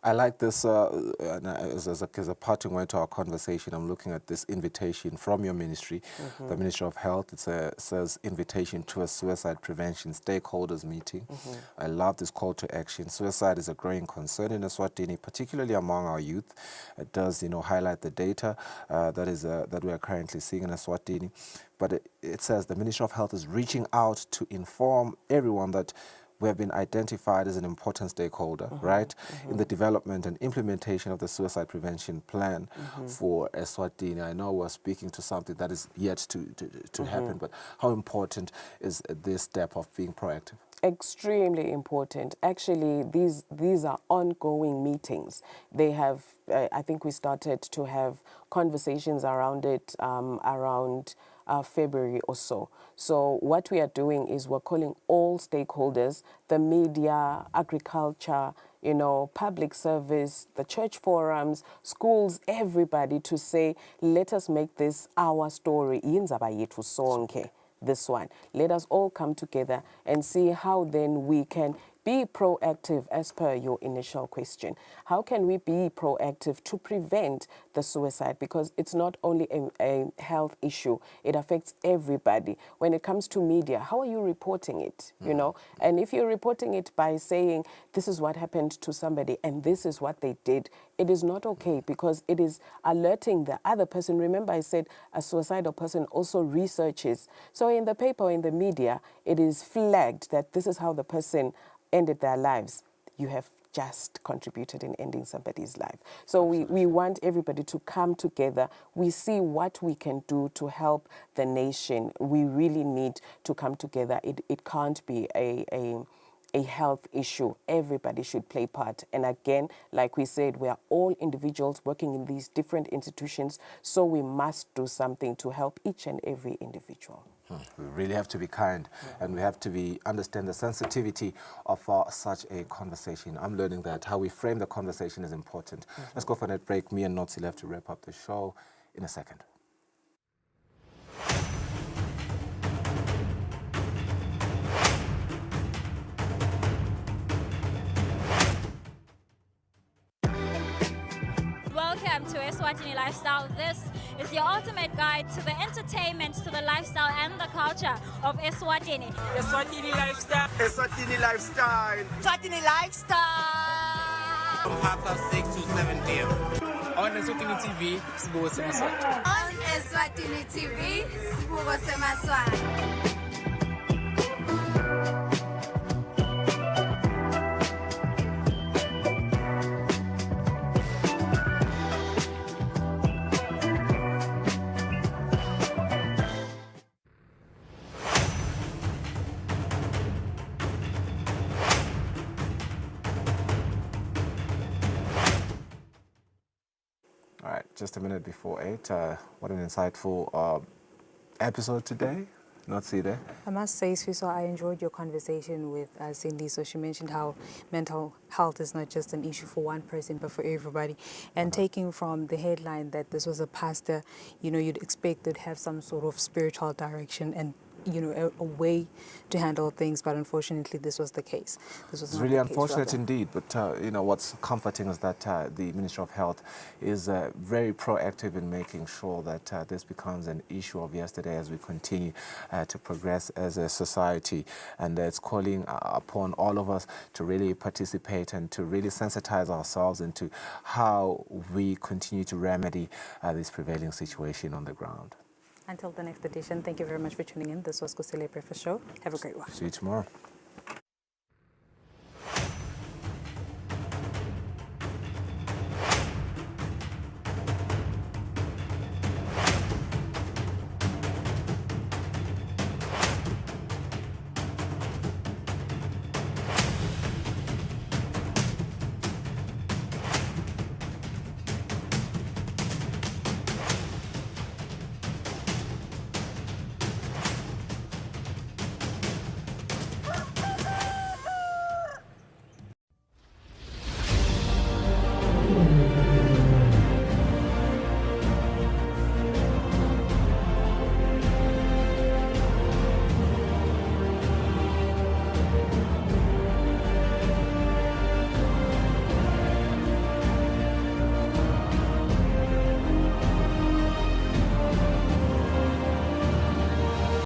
I like this, as a parting word to our conversation, I'm looking at this invitation from your ministry, the Ministry of Health. It says invitation to a suicide prevention stakeholders meeting. I love this call to action. Suicide is a growing concern in Eswatini, particularly among our youth. It does, you know, highlight the data that we are currently seeing in Eswatini. But it says the Ministry of Health is reaching out to inform everyone that we have been identified as an important stakeholder, right, in the development and implementation of the suicide prevention plan for Eswatini. I know we're speaking to something that is yet to happen, but how important is this step of being proactive? Extremely important. Actually, these are ongoing meetings. They have, I think we started to have conversations around it around February or so. So what we are doing is we're calling all stakeholders, the media, agriculture, you know, public service, the church forums, schools, everybody to say, let us make this our story. This one. Let us all come together and see how then we can be proactive as per your initial question. How can we be proactive to prevent the suicide? Because it's not only a health issue, it affects everybody. When it comes to media, how are you reporting it, you know? And if you're reporting it by saying, this is what happened to somebody and this is what they did, it is not okay because it is alerting the other person. Remember I said a suicidal person also researches. So in the paper, in the media, it is flagged that this is how the person ended their lives. You have just contributed in ending somebody's life. So we want everybody to come together. We see what we can do to help the nation. We really need to come together. It can't be a health issue. Everybody should play part. And again, like we said, we are all individuals working in these different institutions, so we must do something to help each and every individual. We really have to be kind and we have to understand the sensitivity of such a conversation. I'm learning that how we frame the conversation is important. Let's go for that break. Me and Nosile have to wrap up the show in a second. Welcome to Eswatini Lifestyle. This is your ultimate guide to the entertainment, to the lifestyle and the culture of Eswatini. Eswatini Lifestyle. Eswatini Lifestyle. Eswatini Lifestyle. From 6:30 to 7 p.m. On Eswatini TV, Sibuko Semaswati. On Eswatini TV, Sibuko Semaswati. just a minute before 8. What an insightful episode today. Not see there. I must say, Swiso, I enjoyed your conversation with Cindy. So she mentioned how mental health is not just an issue for one person, but for everybody. And taking from the headline that this was a pastor, you'd expect they'd have some sort of spiritual direction and a way to handle things, but unfortunately this was the case. This was It's not really the case, unfortunate rather. indeed, but what's comforting is that the Ministry of Health is very proactive in making sure that this becomes an issue of yesterday as we continue to progress as a society, and it's calling upon all of us to really participate and to really sensitize ourselves into how we continue to remedy this prevailing situation on the ground. Until the next edition, thank you very much for tuning in. This was Kusile Breakfast Show. Have a great one. See you tomorrow.